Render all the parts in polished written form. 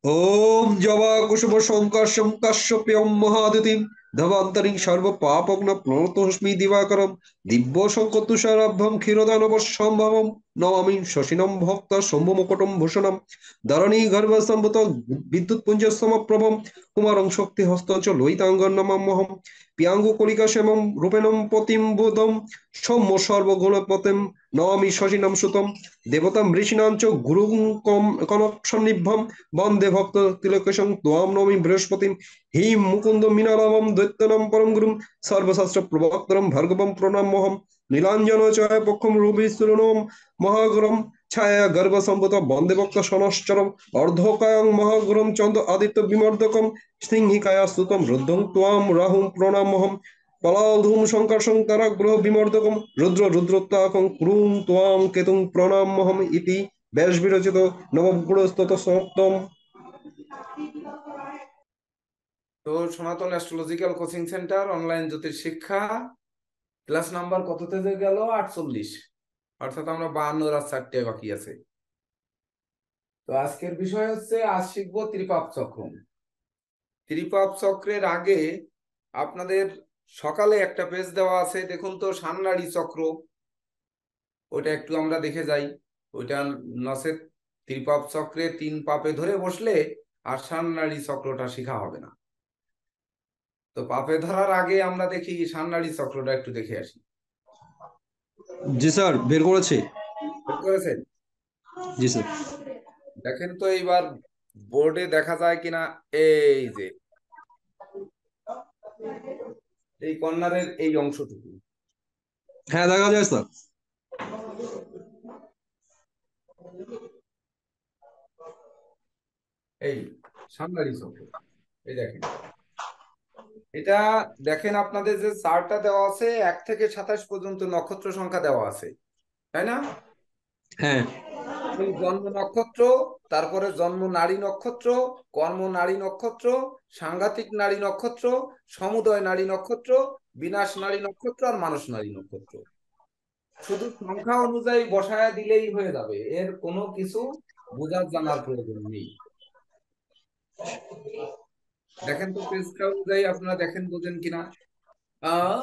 ওম জবা কুসুম সংকর্ষম কাশ্যপ্যম মহাদিতিম ধবান্তরিং সর্ব পাপগ্ন প্রণতস্মি দিবাকরম দিব্য শঙ্কর তুষারাভ্যম ক্ষীরদানব সম্ভবম নমামি শশিনম ভক্ত শম্ভুমুকুটম ভূষণম ধরণী গর্ভসম্ভূত বিদ্যুৎ পুঞ্জ সমপ্রভম কুমারং শক্তি হস্ত চ লোহিতাঙ্গন নমাম্যহম পিয়াঙ্গু কলিকা শ্যামম রূপেণম পতিম বুধম সৌম্য সর্বগুণপতেম নমামি শশিনম সুতম দেবতাম ঋষিণাঞ্চ গুরুং কনক সন্নিভ্যম বন্দে ভক্ত তিলকেশং ত্বাম নমি বৃহস্পতিম হিম মুকুন্দ মিনারামম দৈত্যনাম পরম গুরুম সর্বশাস্ত্র প্রবক্তরম ভার্গবম প্রণাম্যহম নীলাঞ্জন চয় পক্ষম রূপী সুরনম মহাগুরম ছায়া গর্ভ সম্ভূত বন্দে ভক্ত সনশ্চরম অর্ধকায়ং মহাগুরম চন্দ্র আদিত্য বিমর্দকম সিংহিকায়া সুতম রুদ্ধং ত্বাম রাহুম প্রণাম্যহম পলাধূম শঙ্কর শঙ্করাগ্রহ বিমর্দকম রুদ্র রুদ্রোত্তাকং ক্রুং ত্বাং কেতুং প্রণাম্যহম ইতি ব্যাস বিরচিত নবগ্রহস্তত সপ্তম। তো সনাতন অ্যাস্ট্রোলজিক্যাল কোচিং সেন্টার অনলাইন জ্যোতিষ শিক্ষা ক্লাস নাম্বার কততে গেল? 48। অর্থাৎ আমরা 52 আর 4টে বাকি আছে। তো আজকের বিষয় হচ্ছে, আজ শিখবো ত্রিপাপ চক্র। ত্রিপাপ চক্রের আগে আপনাদের সকালে একটা পেজ দেওয়া আছে, দেখুন তো, সান্নাড়ি চক্র। ওটা একটু আমরা দেখে যাই। ওইটা নসে ত্রিপাপ চক্রে 3 পাপে ধরে বসলে আর সান্নাড়ি চক্রটা শেখা হবে না। তো পাপে ধরার আগে আমরা দেখি সান্নাড়ি চক্রটা একটু দেখে আসি। জি স্যার, বের করেছি। বের করেছেন? জি স্যার। দেখেন তো এইবার বোর্ডে দেখা যায় কিনা। এই যে এই কর্নারের এই অংশটুকু, হ্যাঁ, দেখা যায় স্যার। এই সান্নাড়ি চক্র, এই দেখেন এটা। দেখেন আপনাদের যে চার্টটা দেওয়া আছে, 1 থেকে 27 পর্যন্ত নক্ষত্র সংখ্যা দেওয়া আছে, তাই না? হ্যাঁ। এই জন্ম নক্ষত্র, তারপরে জন্ম নারী নক্ষত্র, কর্ম নারী নক্ষত্র, সাংঘাতিক নারী নক্ষত্র, সমুদয় নারী নক্ষত্র, বিনাশ নারী নক্ষত্র আর মানস নারী নক্ষত্র। শুধু সংখ্যা অনুযায়ী বসায়া দিলেই হয়ে যাবে, এর কোনো কিছু বোঝার জানার প্রয়োজন নেই। দেখেন তো পেজটা অনুযায়ী আপনারা দেখেন, বোঝেন কিনা। আহ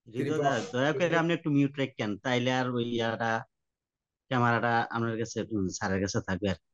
হৃদয় দা, দয়া করে আপনি একটু মিউট রাখেন, তাইলে আর ওই ক্যামেরাটা আপনার কাছে, স্যারের কাছে থাকবে আর কি।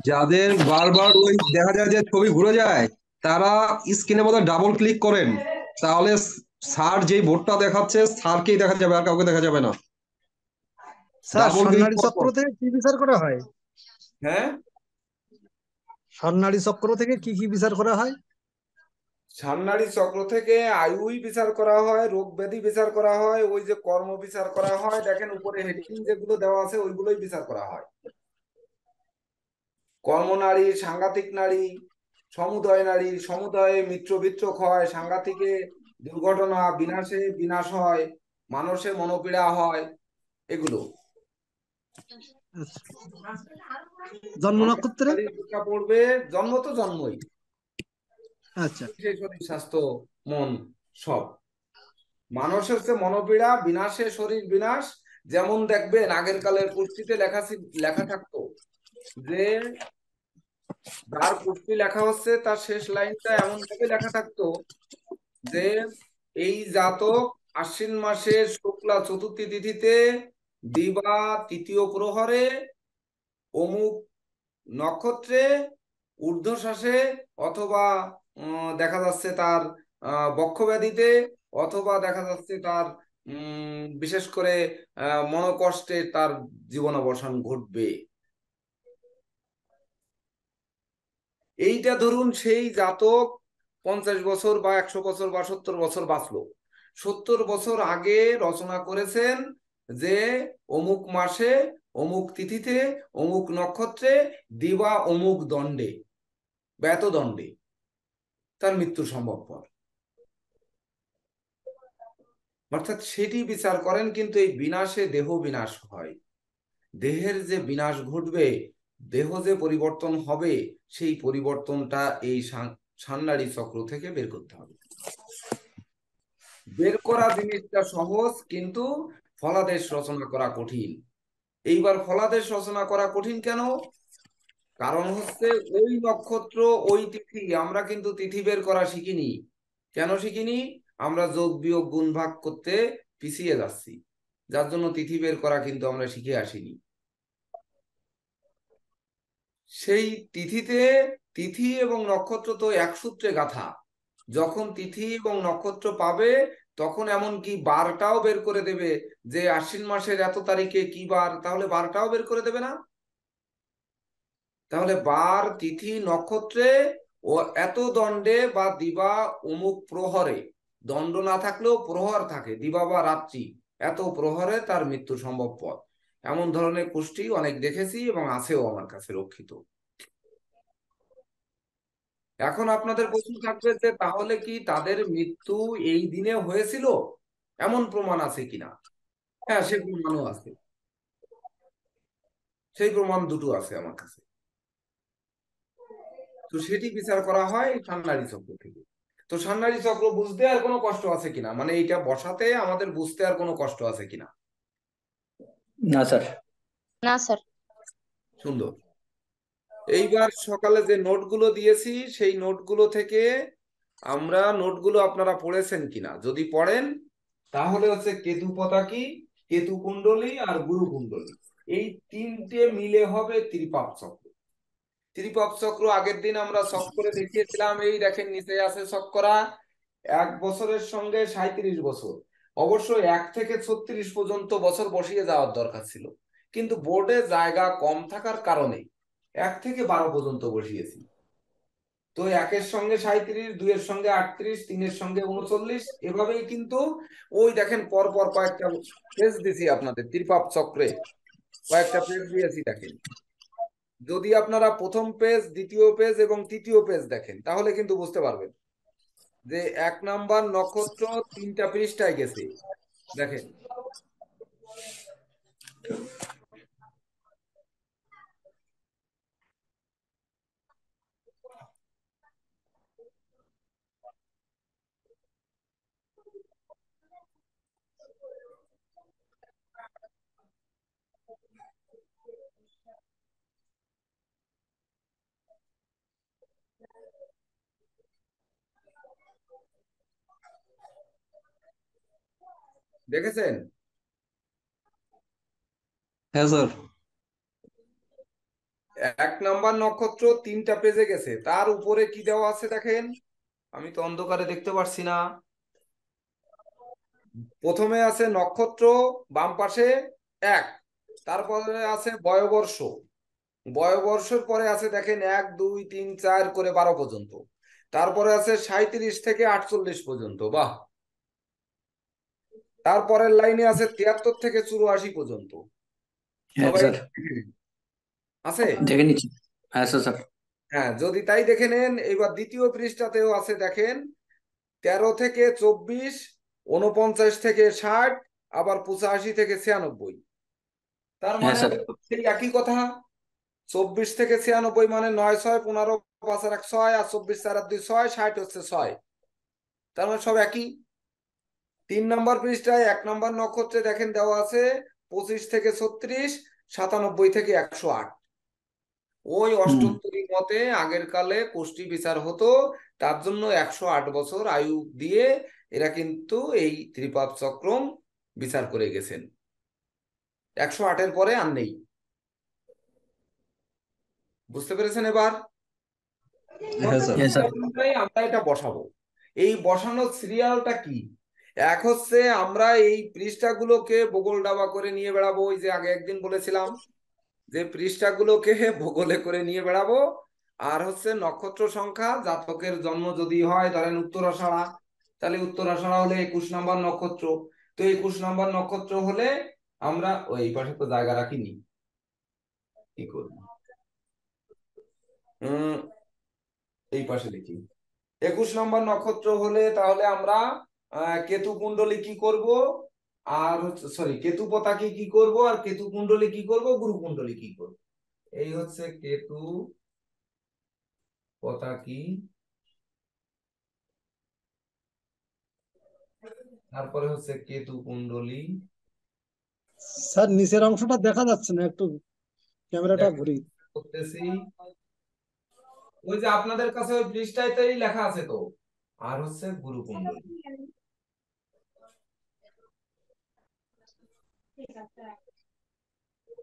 যাদের বারবার ওই দেখা যায় যে ছবি ঘুরে যায়, তারা স্ক্রিনের মধ্যে ডাবল ক্লিক করেন, তাহলে স্যার যেই বোর্ডটা দেখাচ্ছে স্যারকেই দেখা যাবে, আর কাউকে দেখা যাবে না। স্যার, ডাবল ক্লিক স্বর্ণালী চক্র থেকে কি বিচার করা হয়? হ্যাঁ, স্বর্ণালী চক্র থেকে কি কি বিচার করা হয়? সান্নাড়ি চক্র থেকে আয়ুই বিচার করা হয়, রোগ ব্যাধি বিচার করা হয়, ওই যে কর্ম বিচার করা হয়। দেখেন উপরে হেডিং যেগুলো দেওয়া আছে ওইগুলোই বিচার করা হয়। কর্ম নারী, সাংঘাতিক নারী, সমুদয় নারী, সমুদয়ে মিত্র বিত্র ক্ষয়, সাংঘাতিকে দুর্ঘটনা, বিনাশে বিনাশ হয়, মানুষে মনোপীড়া হয়, এগুলো। জন্ম নক্ষত্রে? যেটা পড়বে, জন্ম তো জন্মই, আচ্ছা। সেই শরীর স্বাস্থ্য মন সব। মানুষ হচ্ছে মনোপীড়া, বিনাশে শরীর বিনাশ। যেমন দেখবেন আগের কালের পুস্তিতে লেখা থাকতো যে যার পুস্তি লেখা হচ্ছে তার শেষ লাইনটা এমন ভাবে লেখা থাকতো যে এই জাতক আশ্বিন মাসের শুক্লা চতুর্থী তিথিতে দিবা তৃতীয় প্রহরে অমুক নক্ষত্রে ঊর্ধ্বশ্বাসে, অথবা দেখা যাচ্ছে তার বক্ষব্যাধিতে, অথবা দেখা যাচ্ছে তার বিশেষ করে মনোকষ্টে তার জীবনাবসান ঘটবে। এইটা ধরুন সেই জাতক 50 বছর বা 100 বছর বা 70 বছর বাঁচলো, 70 বছর আগে রচনা করেছেন যে অমুক মাসে অমুক তিথিতে অমুক নক্ষত্রে দিবা অমুক দণ্ডে। বেতদণ্ডে তার মৃত্যু সম্ভবপর, অর্থাৎ সেটি বিচার করেন। কিন্তু এই বিনাশে দেহ বিনাশ হয়, দেহের যে বিনাশ ঘটবে, দেহ যে পরিবর্তন হবে, সেই পরিবর্তনটা এই সান্নাড়ি চক্র থেকে বের করতে হবে। বের করা জিনিসটা সহজ, কিন্তু ফলাদেশ রচনা করা কঠিন। এইবার ফলাদেশ রচনা করা কঠিন কেন? কারণ হচ্ছে ওই নক্ষত্র, ওই তিথি, আমরা কিন্তু তিথি বের করা শিখিনি। কেন শিখিনি? আমরা যোগ বিয়োগ গুণ ভাগ করতে পিছিয়ে যাচ্ছি, যার জন্য তিথি বের করা কিন্তু আমরা শিখে আসিনি। সেই তিথিতে, তিথি এবং নক্ষত্র তো এক সূত্রে গাঁথা। যখন তিথি এবং নক্ষত্র পাবে, তখন এমনকি বারটাও বের করে দেবে, যে আশ্বিন মাসের এত তারিখে কি বার, তাহলে বারটাও বের করে দেবে না? তাহলে বার, তিথি, নক্ষত্রে ও এত দণ্ডে বা দিবা অমুক প্রহরে, দণ্ড না থাকলেও প্রহর থাকে, দিবা বা রাত্রি, এত প্রহরে তার মৃত্যু সম্ভবপর। এমন ধরনের কুষ্টি অনেক দেখেছি এবং আছেও আমার কাছে রক্ষিত। এখন আপনাদের প্রশ্ন থাকবে যে তাহলে কি তাদের মৃত্যু এই দিনে হয়েছিল, এমন প্রমাণ আছে কিনা? হ্যাঁ, সে প্রমাণও আছে। সেই প্রমাণ দুটো আছে আমার কাছে। তো সেটি বিচার করা হয় সান্নাড়ি চক্র থেকে। তো সান্নাড়ি চক্র বুঝতে আর কোনো কষ্ট আছে কিনা, মানে এইটা বসাতে আমাদের বুঝতে আর কোনো কষ্ট আছে কিনা? না স্যার। না স্যার। সুন্দর। এইবার সকালে যে নোটগুলো দিয়েছি, সেই নোটগুলো থেকে আমরা, নোটগুলো আপনারা পড়েছেন কিনা, যদি পড়েন তাহলে হচ্ছে কেতু পতাকি, কেতু কুণ্ডলী আর গুরু কুণ্ডলী, এই তিনটে মিলে হবে ত্রিপাপ চক্র। ত্রিপাপ চক্র আগের দিন আমরা শখ করে দেখিয়েছিলাম। এই দেখেন নিচে আছে শখ করা, 1 বছরের সঙ্গে 37 বছর। অবশ্য 1 থেকে 36 পর্যন্ত বছর বসিয়ে যাওয়ার দরকার ছিল, কিন্তু বোর্ডে জায়গা কম থাকার কারণে 1 থেকে 12 পর্যন্ত বসিয়েছি। তো 1-এর সঙ্গে 37, 2-এর সঙ্গে 38, 3-এর সঙ্গে 39, এভাবেই কিন্তু ওই দেখেন পর পর কয়েকটা পেজ দিয়েছি আপনাদের ত্রিপাপ চক্রে, কয়েকটা পেজ দিয়েছি দেখেন। যদি আপনারা প্রথম পেজ, দ্বিতীয় পেজ এবং তৃতীয় পেজ দেখেন, তাহলে কিন্তু বুঝতে পারবেন যে 1 নাম্বার নক্ষত্র 3টা পৃষ্ঠায় গেছে। দেখেন, দেখেছেন? হ্যাঁ স্যার। 1 নাম্বার নক্ষত্র 3টা পেজে গেছে, তার উপরে কি দেওয়া আছে দেখেন, আমি তো অন্ধকারে দেখতে পারছি না। প্রথমে আছে নক্ষত্র, বাম পাশে 1, তারপরে আছে বয়বর্ষ, বয়বর্ষের পরে আছে দেখেন 1, 2, 3, 4 করে 12 পর্যন্ত, তারপরে আছে 37 থেকে 48 পর্যন্ত। বাহ। তারপরের লাইনে আছে 73 থেকে 84 পর্যন্ত। হ্যাঁ সবাই স্যার, আছে? দেখে নিচ্ছি। হ্যাঁ স্যার স্যার। হ্যাঁ, যদি তাই দেখে নেন, এবার দ্বিতীয় পৃষ্ঠাতেও আছে দেখেন 13 থেকে 24, 49 থেকে 60, আবার 85 থেকে 96। তার হ্যাঁ মানে স্যার। সেই একই কথা। 24 থেকে 96 মানে 9, 6, 15, 5 আর 1 6, আর 24, 4 আর 2 6, 60 হচ্ছে 6। তার মানে সব একই। 3 নম্বর পৃষ্ঠায় 1 নম্বর নক্ষত্রে দেখেন দেওয়া আছে 25 থেকে 36, 97 থেকে 108। ওই অষ্টোত্তরী মতে আগের কালে কোষ্ঠী বিচার হতো, তার জন্য 108 বছর আয়ু দিয়ে এরা কিন্তু এই ত্রিপাপ চক্রম বিচার করে গেছেন। 108-এর পরে আর নেই। বুঝতে পেরেছেন এবার? হ্যাঁ স্যার। হ্যাঁ স্যার। আমরা এটা বসাবো। এই বসানোর সিরিয়ালটা কি? এক হচ্ছে আমরা এই পৃষ্ঠাগুলোকে বগল ডাবা করে নিয়ে বেড়াবো, ওই যে আগে একদিন বলেছিলাম যে পৃষ্ঠাগুলোকে বগলে করে নিয়ে বেড়াবো। আর হচ্ছে নক্ষত্র সংখ্যা, জাতকের জন্ম যদি হয় ধরেন উত্তরাষাঢ়া, তাহলে উত্তরাষাঢ়া হলে 21 নম্বর নক্ষত্র। তো 21 নম্বর নক্ষত্র হলে আমরা ওই পাশে তো জায়গা রাখিনি, কি করবো? এই পাশে লিখি। 21 নম্বর নক্ষত্র হলে তাহলে আমরা কেতু কুণ্ডলী কি করব, আর হচ্ছে সরি কেতু পতাকা কি করব, আর কেতু কুণ্ডলী কি করব, গুরু কুণ্ডলী কি করব। এই হচ্ছে কেতু পতাকি, তারপরে হচ্ছে কেতু কুণ্ডলী। স্যার নিচের অংশটা দেখা যাচ্ছে না, একটু ক্যামেরাটা ঘুরি। করতেছি, ওই যে আপনাদের কাছে ওই পৃষ্ঠাতেই লেখা আছে তো। আর হচ্ছে গুরু কুণ্ডলী।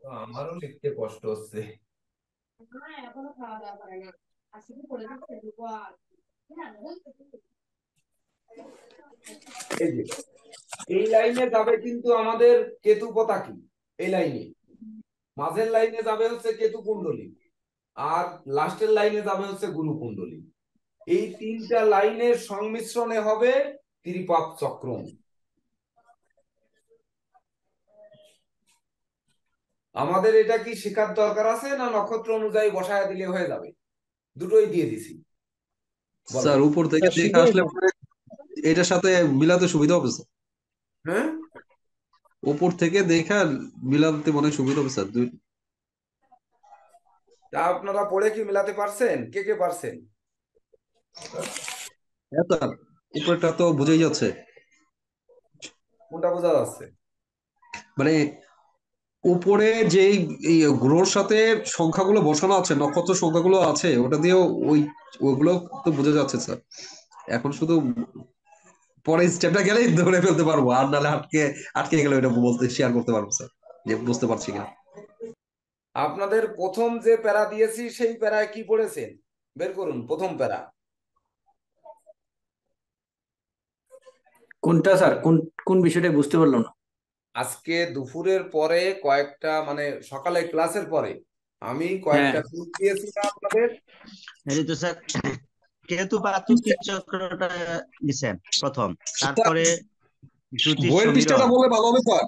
তো আমারও লিখতে কষ্ট হচ্ছে। এই যে এই লাইনে যাবে কিন্তু আমাদের কেতু পতাকি, এই লাইনে মাঝের লাইনে যাবে হচ্ছে কেতু কুণ্ডলী, আর লাস্টের লাইনে যাবে হচ্ছে গুরু কুণ্ডলী। এই তিনটা লাইনের সংমিশ্রণে হবে ত্রিপাদ চক্রম। আমাদের এটা কি শেখার দরকার আছে, না নক্ষত্র অনুযায়ী বসায় দিলে হয়ে যাবে? দুটোই দিয়ে দিছি। বলেন। স্যার উপর থেকে স্যার, দেখে শিখে আসলে পরে এটার সাথে মিলাতে সুবিধা হবে স্যার। হ্যাঁ, উপর থেকে দেখে মিলাতে মনে হয় সুবিধা হবে স্যার। তা আপনারা পড়ে কি মিলাতে পারছেন? কে কে পারছেন? হ্যাঁ স্যার, উপরেরটা তো বোঝাই যাচ্ছে। কোনটা বোঝা যাচ্ছে? মানে উপরে যেই এই গ্রহর সাথে সংখ্যাগুলো বসানো আছে, নক্ষত্র সংখ্যাগুলো আছে, ওটা দিয়েও ওইগুলো তো বোঝা যাচ্ছে স্যার। এখন শুধু পরের স্টেপটা গেলেই ধরে ফেলতে পারবো, আর নাহলে আটকে আটকে গেলে ওটা বলতে শেয়ার করতে পারবো স্যার, যে বুঝতে পারছি কিনা। আপনাদের প্রথম যে প্যারা দিয়েছি সেই প্যারায় কি পড়েছেন? বের করুন প্রথম প্যারা। কোনটা স্যার, কোন কোন বিষয়টা বুঝতে পারলাম না। আজকে দুপুরের পরে কয়েকটা, মানে সকালে ক্লাসের পরে আমি হ্যাঁ, কয়েকটা কুইজ দিয়েছি না আপনাদের? এই তো স্যার কেতু পাতুকি চক্রটা দিছেন প্রথম, তারপরে জ্যোতিষ বইয়ের পৃষ্ঠাটা সমীরণ। বললে ভালো হবে স্যার,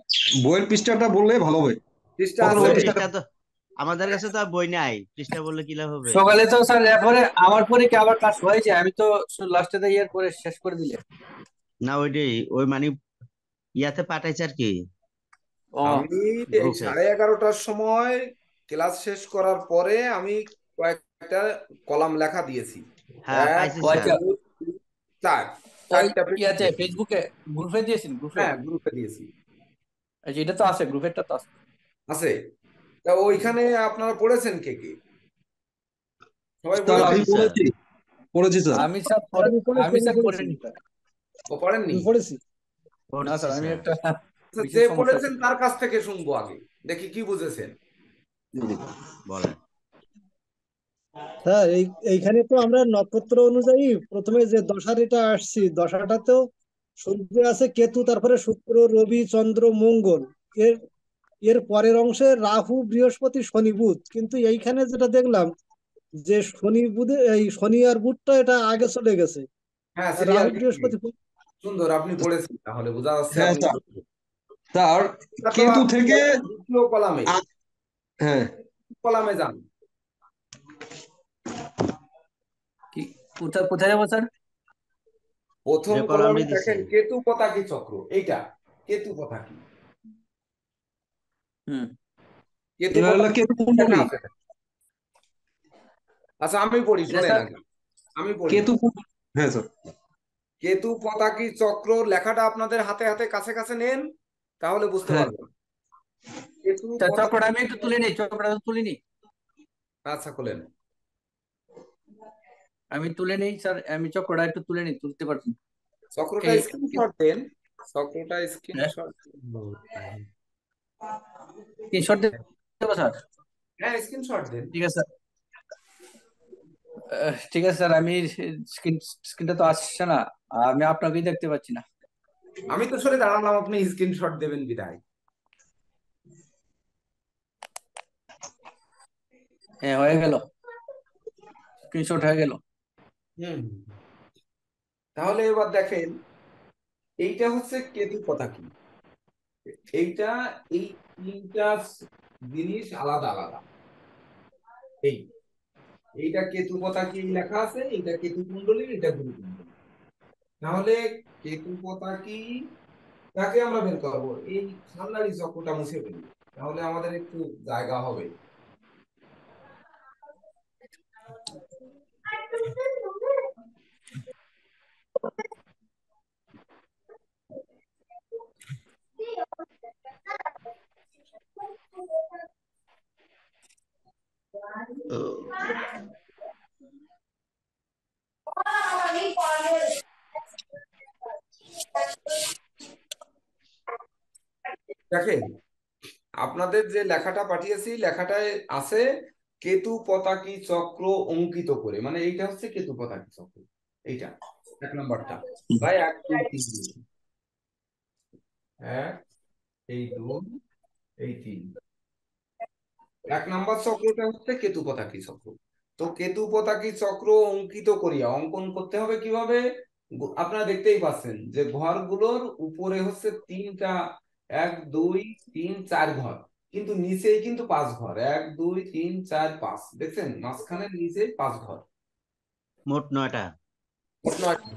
বইয়ের পৃষ্ঠাটা বললে ভালো হবে। চেষ্টা প্রথমে আছে। ওই বইয়ের পৃষ্ঠাটা। পৃষ্ঠা তো আমাদের কাছে তো আর বই নাই, পৃষ্ঠা বললে কি লাভ হবে? সকালে তো স্যার এরপরে আমার পরীক্ষা আবার ক্লাস হয়েছে, আমি তো লাস্টে দিয়ে ইয়ার পরে শেষ করে দিলে। না ওইটাই, ওই মানে ইয়াতে পাঠাইছে আর কি, ও আমি এই গ্রুপে। 11:30টার সময় ক্লাস শেষ করার পরে আমি কয়েকটা কলাম লেখা দিয়েছি। হ্যাঁ এক, পাইছি ও স্যার। আচ্ছা, দুই, চার, ওই চারটা পেজ ইয়াতে দিয়েছি। ফেসবুকে গ্রুপে দিয়েছেন, গ্রুপে? হ্যাঁ, গ্রুপে দিয়েছি। আচ্ছা, এটা তো আছে, গ্রুপেরটা তো আছে। আছে। তা ওইখানে আপনারা পড়েছেন কে কে? সবাই স্যার পড়েছেন? আমি পড়েছি স্যার। পড়েছি স্যার। আমি স্যার স্যার, আমি পড়েছি, আমি আমি স্যার পড়েছি, পড়িনি। ও পড়েননি? আমি পড়েছি। না পড়ছি স্যার, আমি স্যার। একটা আচ্ছা, যে বিশেষ সমস্যা পড়েছেন তার কাছ থেকে শুনবো আগে, দেখি কি বুঝেছেন। বলেন। স্যার এইখানে তো আমরা নক্ষত্র অনুযায়ী প্রথমে যে দশারিটা আসছি, দশাটাতেও সূর্য আছে, কেতু, তারপরে শুক্র, রবি, চন্দ্র, মঙ্গল। এর এর পরের অংশে রাহু, বৃহস্পতি, শনি, বুধ। কিন্তু এইখানে যেটা দেখলাম যে শনি বুধে, এই শনি আর বুধটা এটা আগে চলে গেছে, হ্যাঁ, আর রাহু, সিরিয়াল। বৃহস্পতি। সুন্দর, আপনি পড়েছেন, তাহলে বোঝা যাচ্ছে হ্যাঁ আপনি স্যার। পড়েছেন। স্যার এটা তো কেতু আপনি থেকে যাবেন দ্বিতীয় কলামে। হ্যাঁ কলামে যান। কি, কোথায় কোথায় যাবো স্যার? প্রথম যে কলামে কলামটি দিছে। দেখেন কেতু পতাকি চক্র, এইটা কেতু পতাকি। হুম। কেতু এবার হলো পতাকি কেতু লেখা কুণ্ডলী। আছে। আচ্ছা আমি পড়ি, এটা শোনেন স্যার, আগে, আমি পড়ি। কেতু হ্যাঁ স্যার। কেতু পতাকি চক্র লেখাটা আপনাদের হাতে হাতে কাছে কাছে নেন, তাহলে বুঝতে হ্যাঁ পারবেন। কেতু চক্রটা পতাকি। আমি একটু তুলে নিই, চক্রটা তুলে নিই। আচ্ছা খোলেন। আমি তুলে নিই স্যার, আমি চক্রটা একটু তুলে নিই, তুলতে পারছেন? চক্রটা এই স্ক্রিনশট দেন। চক্রটা স্ক্রিনশট। স্ক্রিনশট দেবো স্যার? হ্যাঁ, স্ক্রিনশট দেন। ঠিক আছে স্যার। ঠিক আছে স্যার, আমি স্ক্রিনটা তো আসছে না, আমি আপনাকেই দেখতে পাচ্ছি না। আমি তো সরে দাঁড়ালাম, আপনি স্ক্রিনশট দেবেন বিদায়। হ্যাঁ, হয়ে গেল, স্ক্রিনশট হয়ে গেল। হুম। তাহলে এবার দেখেন, এইটা হচ্ছে কেতু পতাকি। এইটা, এই তিনটা জিনিস আলাদা আলাদা। এই এইটা কেতু পতাকা লেখা আছে, এইটা কেতু কুণ্ডলী, এটা গুরু কুণ্ডলী। তাহলে কেতু পতাকি তাকে আমরা বের করবো, এই সামনারি চক্রটা মুছে ফেলি, তাহলে আমাদের একটু জায়গা হবে। দেখেন, আপনাদের যে লেখাটা পাঠিয়েছি, লেখাটায় আছে কেতু পতাকি চক্র অঙ্কিত করে, মানে এইটা হচ্ছে কেতু পতাকি চক্র, এইটা 1 নম্বরটা। ভাই 1 2 3 1 এই 2 এই 3, 1 নম্বর চক্রটা হচ্ছে কেতু পতাকি চক্র। তো কেতু পতাকি চক্র অঙ্কিত করিয়া অঙ্কন করতে হবে কিভাবে? আপনারা দেখতেই পাচ্ছেন যে ঘরগুলোর উপরে হচ্ছে 3টা, 1 2 3 4 ঘর, কিন্তু নিচেই কিন্তু 5 ঘর, 1 2 3 4 5, দেখছেন মাঝখানে নিচে 5 ঘর, মোট 9টা। মোট 9টা।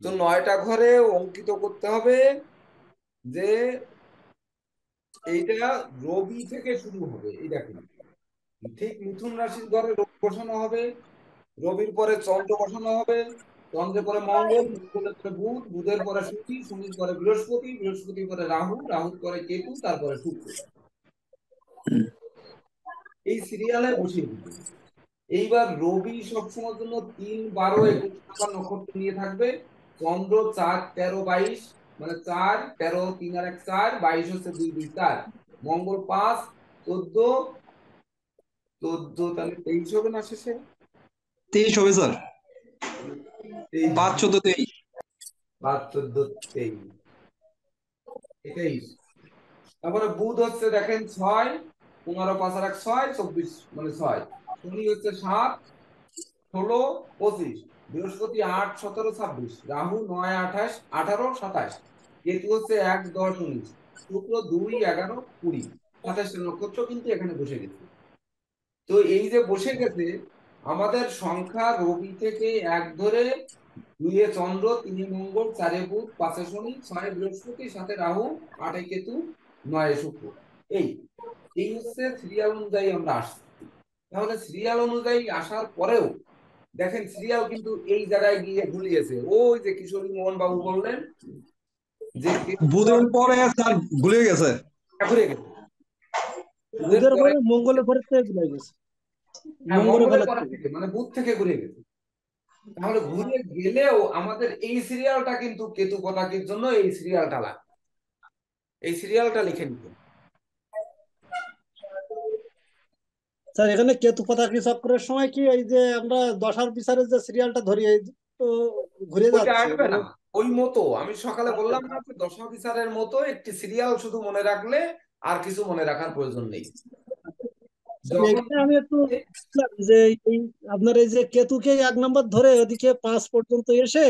তো 9টা ঘরে অঙ্কিত করতে হবে যে এইটা রবি থেকে শুরু হবে। এই দেখেন, ঠিক মিথুন রাশির ঘরে রবি বসানো হবে, রবির পরে চন্দ্র বসানো হবে, চন্দ্রের পরে মঙ্গল, মঙ্গলের পরে বুধ, বুধের পরে শনি, শনির পরে বৃহস্পতি, বৃহস্পতির পরে রাহু, রাহুর পরে কেতু, তারপরে শুক্র। এই সিরিয়ালে বসিয়ে দিতে হবে। এইবার রবি সবসময়ের জন্য 3 12 21 নাম্বার নক্ষত্র নিয়ে থাকবে, চন্দ্র 4 13 22, মানে 4 13 3 আর 1 4, 22 হচ্ছে 2 2 4, মঙ্গল 5 14, 14 তাহলে 23 হবে না শেষে? 23 হবে স্যার, 23, 5 14 23। 5 14 23, 23। তারপরে বুধ হচ্ছে দেখেন 6 15 5 আর 1 6 24, মানে 6, শনি হচ্ছে 7 16 25, বৃহস্পতি 8 17 26, রাহু 9 28 18 27, কেতু হচ্ছে 1 10 19, শুক্র 2 11 20, 27টা নক্ষত্র কিন্তু এখানে বসে গেছে। তো এই যে বসে গেছে, আমাদের সংখ্যা রবি থেকে 1 ধরে 2 এ চন্দ্র, 3 এ মঙ্গল, 4 এ বুধ, 5 এ শনি, 6 এ বৃহস্পতি, 7 এ রাহু, 8 এ কেতু, 9 এ শুক্র। এই এই হচ্ছে সিরিয়াল অনুযায়ী আমরা আসছি। তাহলে সিরিয়াল অনুযায়ী আসার পরেও দেখেন সিরিয়াল কিন্তু এই জায়গায় গিয়ে ঘুরিয়েছে, ওই যে কিশোরী মোহন বাবু বললেন যে বুধের পরে স্যার ভুলে গেছে। ঘুরে গেছে, বুধের বুধের পরে, পরে মঙ্গলের পরে থেকে ঘুরে গেছে, হ্যাঁ মঙ্গলের মঙ্গলের ফলের পরে থেকে। থেকে, মানে বুধ থেকে ঘুরে গেছে। তাহলে ঘুরে গেলেও আমাদের এই সিরিয়ালটা কিন্তু কেতু পতাকির জন্য এই সিরিয়ালটা লাগে, এই সিরিয়ালটা লিখে নিতে। স্যার এখানে কেতু পতাকা চক্রের সময় কি এই যে আমরা দশার বিচারের যে সিরিয়ালটা ধরি এই তো ঘুরে ওইটা যাচ্ছে আসবে মানে। না, ওই মতো আমি সকালে বললাম না যে দশা বিচারের মতো একটি সিরিয়াল শুধু মনে রাখলে আর কিছু মনে রাখার প্রয়োজন নেই। যখন এখানে আমি একটু বুঝলাম যে এই আপনার এই যে কেতুকে 1 নম্বর ধরে ওদিকে 5 পর্যন্ত এসে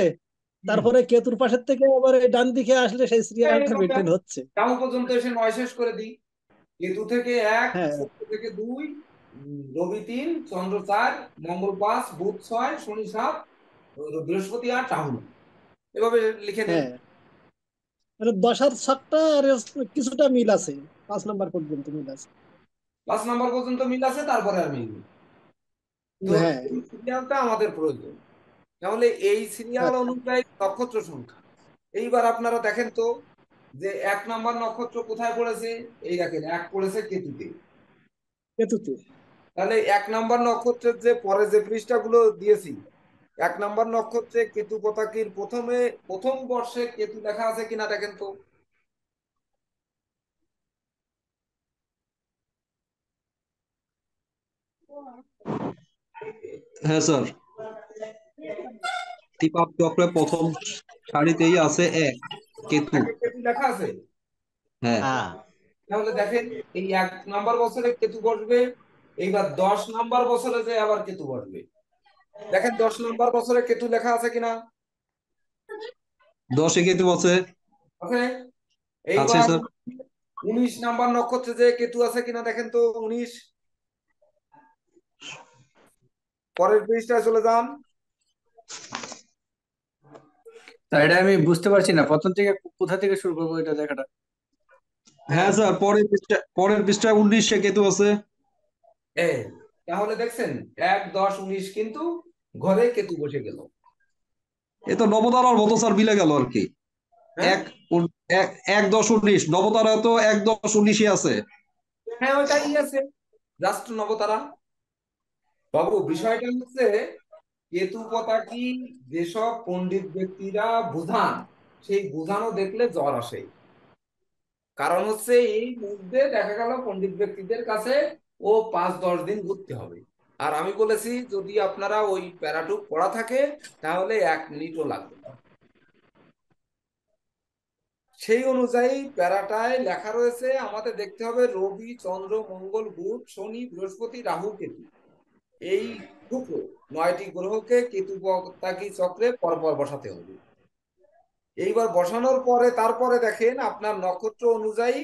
তারপরে কেতুর পাশের থেকে আবার এই ডান দিকে আসলে সেই সিরিয়ালটা এইভাবে মেনটেন হচ্ছে। রাহু পর্যন্ত এসে 9 শেষ করে দিই, কেতু থেকে 1, হ্যাঁ শুক্র থেকে 2, রবি 3, চন্দ্র 4, মঙ্গল 5, বুধ 6, শনি 7, বৃহস্পতি 8, রাহু 9, এভাবে লিখে নেন। হ্যাঁ, মানে দশার ছকটা আর কিছুটা মিল আছে, 5 নম্বর পর্যন্ত মিল আছে। 5 নাম্বার পর্যন্ত মিল আছে, তারপরে আর মিল নেই। তো হ্যাঁ এই সিরিয়ালটা আমাদের প্রয়োজন। তাহলে এই সিরিয়াল আচ্ছা, অনুযায়ী নক্ষত্র সংখ্যা, এইবার আপনারা দেখেন তো যে 1 নাম্বার নক্ষত্র কোথায় পড়েছে? এই দেখেন 1 পড়েছে কেতুতে। কেতুতে। তাহলে 1 নাম্বার নক্ষত্রের যে পরে যে পৃষ্ঠাগুলো দিয়েছি, 1 নাম্বার নক্ষত্রে কেতু পতাকির প্রথম বর্ষে কেতু লেখা আছে কিনা দেখেন তো। হ্যাঁ স্যার, ত্রিপাদ চক্রের প্রথম সারিতেই আছে 1 কেতু। একে কেতু লেখা আছে। হ্যাঁ, হ্যাঁ, তাহলে দেখেন এই 1 নাম্বার বছরে কেতু বসবে, এইবার 10 নাম্বার বছরে যে আবার কেতু বসবে, দেখেন 10 নাম্বার বছরে কেতু লেখা আছে কিনা। 10 কেতু আছে। আছে। আছে এইবার স্যার। 19 নাম্বার নক্ষত্রে যে কেতু আছে কিনা দেখেন তো, 19। পরের পৃষ্ঠায় চলে যান। তা এটা আমি বুঝতে পারছি না, প্রথম থেকে কোথা থেকে শুরু করবো এটা দেখাটা। হ্যাঁ স্যার, পরের পৃষ্ঠায় 19 কেতু আছে। তাহলে দেখছেন 1, 10, 19 কিন্তু ঘরে কেতু বসে গেল। এ তো নবতারার মতো স্যার, মিলে গেল আর কি। হ্যাঁ 1, 10, 19 নবতারা তো 1, 10, 19 আছে। হ্যাঁ ওইটাই আছে, রাষ্ট্র নবতারা। বাবু বিষয়টা হচ্ছে কেতু পতাকি যেসব পণ্ডিত ব্যক্তিরা বুঝান, সেই বুঝানো দেখলে জ্বর আসে। কারণ হচ্ছে এই মধ্যে দেখা গেল পণ্ডিত ব্যক্তিদের কাছে ও 5-10 দিন ঘুরতে হবে। আর আমি বলেছি যদি আপনারা ওই প্যারাটুক পড়া থাকে তাহলে 1 মিনিটও লাগবে না। সেই অনুযায়ী প্যারাটায় লেখা রয়েছে আমাদের দেখতে হবে রবি, চন্দ্র, মঙ্গল, বুধ, শনি, বৃহস্পতি, রাহু, কেতু, এই শুক্র, 9টি গ্রহকে কেতু পতাকি চক্রে পরপর বসাতে হবে। এইবার বসানোর পরে তারপরে দেখেন আপনার নক্ষত্র অনুযায়ী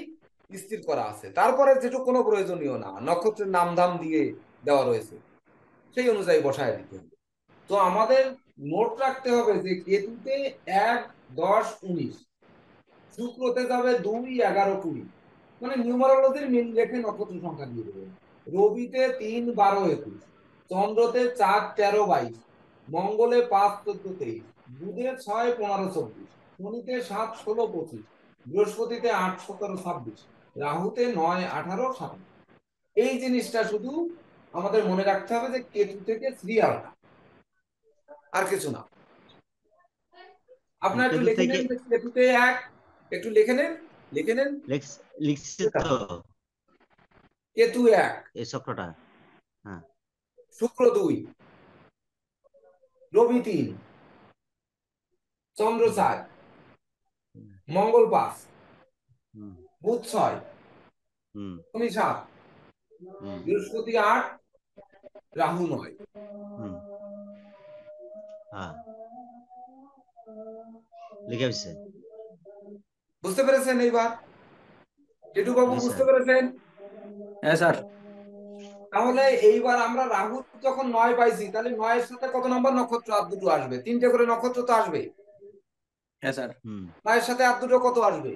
স্থির করা আছে, তারপরে যেটুকু কোনো প্রয়োজনীয় না, নক্ষত্রের নাম ধাম দিয়ে দেওয়া রয়েছে, সেই অনুযায়ী বসায় দিতে হবে। তো আমাদের নোট রাখতে হবে যে কেতুতে 1, 10, 19, শুক্রতে যাবে 2, 11, 20, মানে নিউমারোলজির মিল রেখে নক্ষত্র সংখ্যা দিয়ে দেবেন। রবিতে 3, 12, 21, চন্দ্রতে 4, 13, 22, মঙ্গলে 5, 14, 23, বুধে 6, 15, 24, শনিতে 7, 16, 25, বৃহস্পতিতে 8, 17, 26, রাহুতে 9, 18, 27। এই জিনিসটা শুধু আমাদের মনে রাখতে হবে যে কেতু থেকে সিরিয়াল, আর কিছু না। আপনার একটু কেতু লিখে থেকে নেন যে কেতুতে 1, একটু লিখে নেন, লিখে নেন। লিখছি তো কেতু 1, এই চক্রটা। হ্যাঁ, শুক্র 2, রবি 3, চন্দ্র 4, মঙ্গল 5, হুম বুধ 6, হুম শনি 7, হুম বৃহস্পতি 8, রাহু 9। হুম হ্যাঁ, লিখে হয়েছে। বুঝতে পেরেছেন এইবার? টিটু বাবু জি বুঝতে স্যার। পেরেছেন? হ্যাঁ স্যার। তাহলে এইবার আমরা রাহু যখন 9 পাইছি, তাহলে 9-এর সাথে কত নম্বর নক্ষত্র আর দুটো আসবে? 3টে করে নক্ষত্র তো আসবে। হ্যাঁ স্যার। 9-এর সাথে আর দুটো কত আসবে?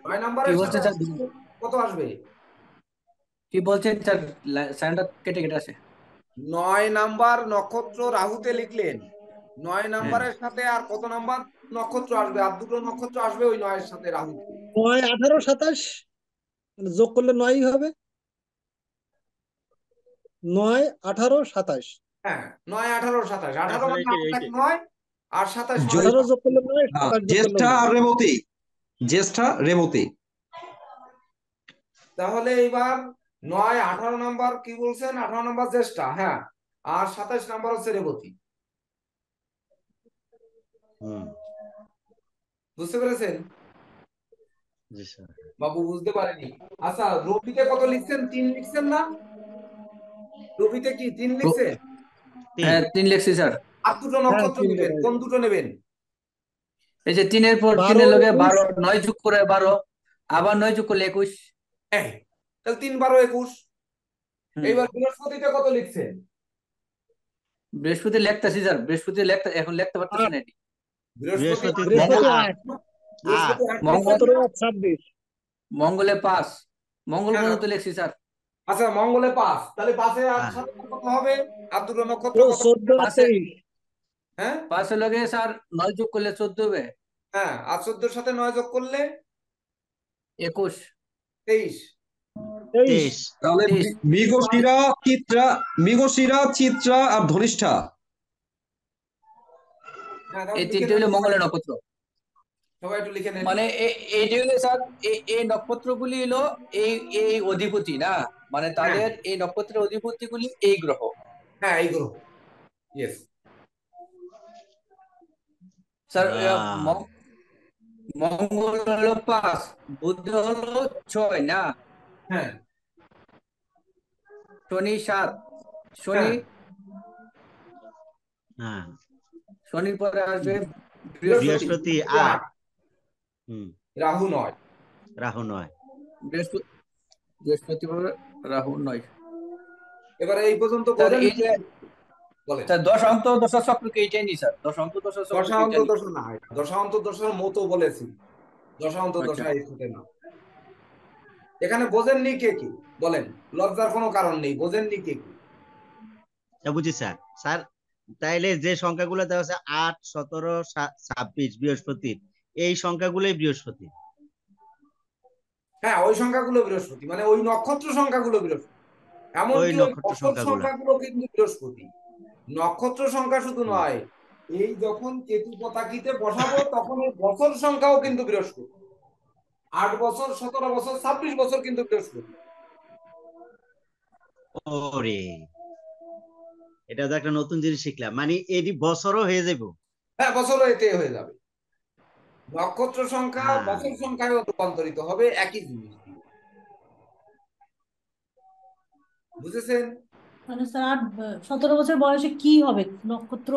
9 কি নম্বরের সাথে বলছেন স্যার? কত আসবে? কি বলছেন স্যার? সাইনটা কেটে কেটে আসে। 9 নাম্বার নক্ষত্র রাহুতে লিখলেন, 9 হ্যাঁ। নাম্বারের সাথে আর কত নাম্বার নক্ষত্র আসবে? আর দুটো নক্ষত্র আসবে ওই 9-এর সাথে রাহুতে। 9, 18, 27 যোগ করলে 9 হবে। 9, 18, 27। হ্যাঁ 9, 18, 27, 18 আসলে মানে এটা 8 9 আর 27 মানে 18 যোগ করলে 9, 27 যোগ করলে জ্যেষ্ঠা 9। আর রেবতী, জ্যেষ্ঠা রেবতী। তাহলে এইবার 9, 18 নাম্বার কি বলছেন? 18 নাম্বার জ্যেষ্ঠা, হ্যাঁ, আর 27 নাম্বার হচ্ছে রেবতী। বুঝতে পেরেছেন? জি স্যার। বাবু বুঝতে পারেনি। আচ্ছা রবিতে কত লিখছেন? 3 লিখছেন না? রবিতে কি 3 লিখছেন? হ্যাঁ 3 লিখছি স্যার। আর দুটো হ্যাঁ, নক্ষত্র 3 নেবেন, লেখা কোন আছে। দুটো নেবেন? এই যে 3-এর পর 12, 3-এর লগে 21। 12, 9 যোগ করে 12, আবার 9 যোগ করলে 21। হ্যাঁ তাহলে 3, 12, 21। এইবার বৃহস্পতিতে কত লিখছেন? বৃহস্পতি লিখতেছি স্যার, বৃহস্পতি এখন লিখতে পারতেছি 8, না এটি। বৃহস্পতি বৃহস্পতিতে বৃহস্পতি 8, বৃহস্পতি 8 লিখছেন 17, না? 26। মঙ্গলে 5, মঙ্গল হ্যাঁ পর্যন্ত লিখছি স্যার। আচ্ছা মঙ্গলে 5, তাহলে 5-এর আর হ্যাঁ, সাথে কত হবে? আর দুটো নক্ষত্র কত? 14 আর 5-এর 23। হ্যাঁ 5-এর লগে স্যার 9 যোগ করলে 14 হবে। হ্যাঁ, আর 14-এর সাথে 9 যোগ করলে 21, 23। 23। 23। তাহলে 23। মৃগশিরা, চিত্রা, মৃগশিরা, চিত্রা আর ধনিষ্ঠা। হ্যাঁ তাহলে এই লিখে 3টে নেন হলো সবাই, মঙ্গলের নক্ষত্র। সবাই একটু লিখে নেন। মানে এইটি হলো স্যার, এই নক্ষত্রগুলি হলো এই এই অধিপতি না, মানে হ্যাঁ তাদের এই নক্ষত্রের অধিপতিগুলি এই গ্রহ। হ্যাঁ এই গ্রহ, ইয়েস। স্যার আহ, মঙ্গল হলো 5, বুধ হলো 6 না, হ্যাঁ শনি 7, শনি, হ্যাঁ হ্যাঁ, শনির পরে আসবে বৃহস্পতি, বৃহস্পতি, বৃহস্পতি 8। 8, রাহু 9। রাহু 9। বৃহস্পতি বৃহস্পতিবার রাহু 9। এবারে এই পর্যন্ত স্যার বোঝেন এই যে বলেন স্যার দশান্ত দশা চক্রকে এইটাই নি স্যার, দশান্ত দশা চক্রকে দশান্ত এইটা নি। দশা না, দশান্ত দশার মতো বলেছি, দশান্ত আচ্ছা দশা এর সাথে না। এখানে বোঝেননি কে কি? বলেন, লজ্জার কোনো কারণ নেই, বোঝেননি কে কি? বুঝি স্যার। স্যার তাইলে যে সংখ্যাগুলো দেওয়া আছে 8, 17, 26 বৃহস্পতির, এই সংখ্যাগুলোই বৃহস্পতি। হ্যাঁ, ওই সংখ্যাগুলো বৃহস্পতি, মানে ওই নক্ষত্র সংখ্যাগুলো বৃহস্পতি। ওই এমনকি ওই নক্ষত্র বছর সংখ্যাগুলা। সংখ্যাগুলো কিন্তু বৃহস্পতি। নক্ষত্র সংখ্যা শুধু হুম। নয়, এই যখন কেতু পতাকিতে বসাবো তখন এই বছর সংখ্যাও কিন্তু বৃহস্পতি। 8 বছর, 17 বছর, 26 বছর কিন্তু বৃহস্পতি। ওরে, এটা তো একটা নতুন জিনিস শিখলাম, মানে এটি বছরও হয়ে যাবো। হ্যাঁ, বছরও এতে হয়ে যাবে। নক্ষত্র সংখ্যা হ্যাঁ, বছর সংখ্যায় রূপান্তরিত হবে একই জিনিস দিয়ে। বুঝেছেন? মানে স্যার 17 বছর বয়সে কি হবে নক্ষত্র?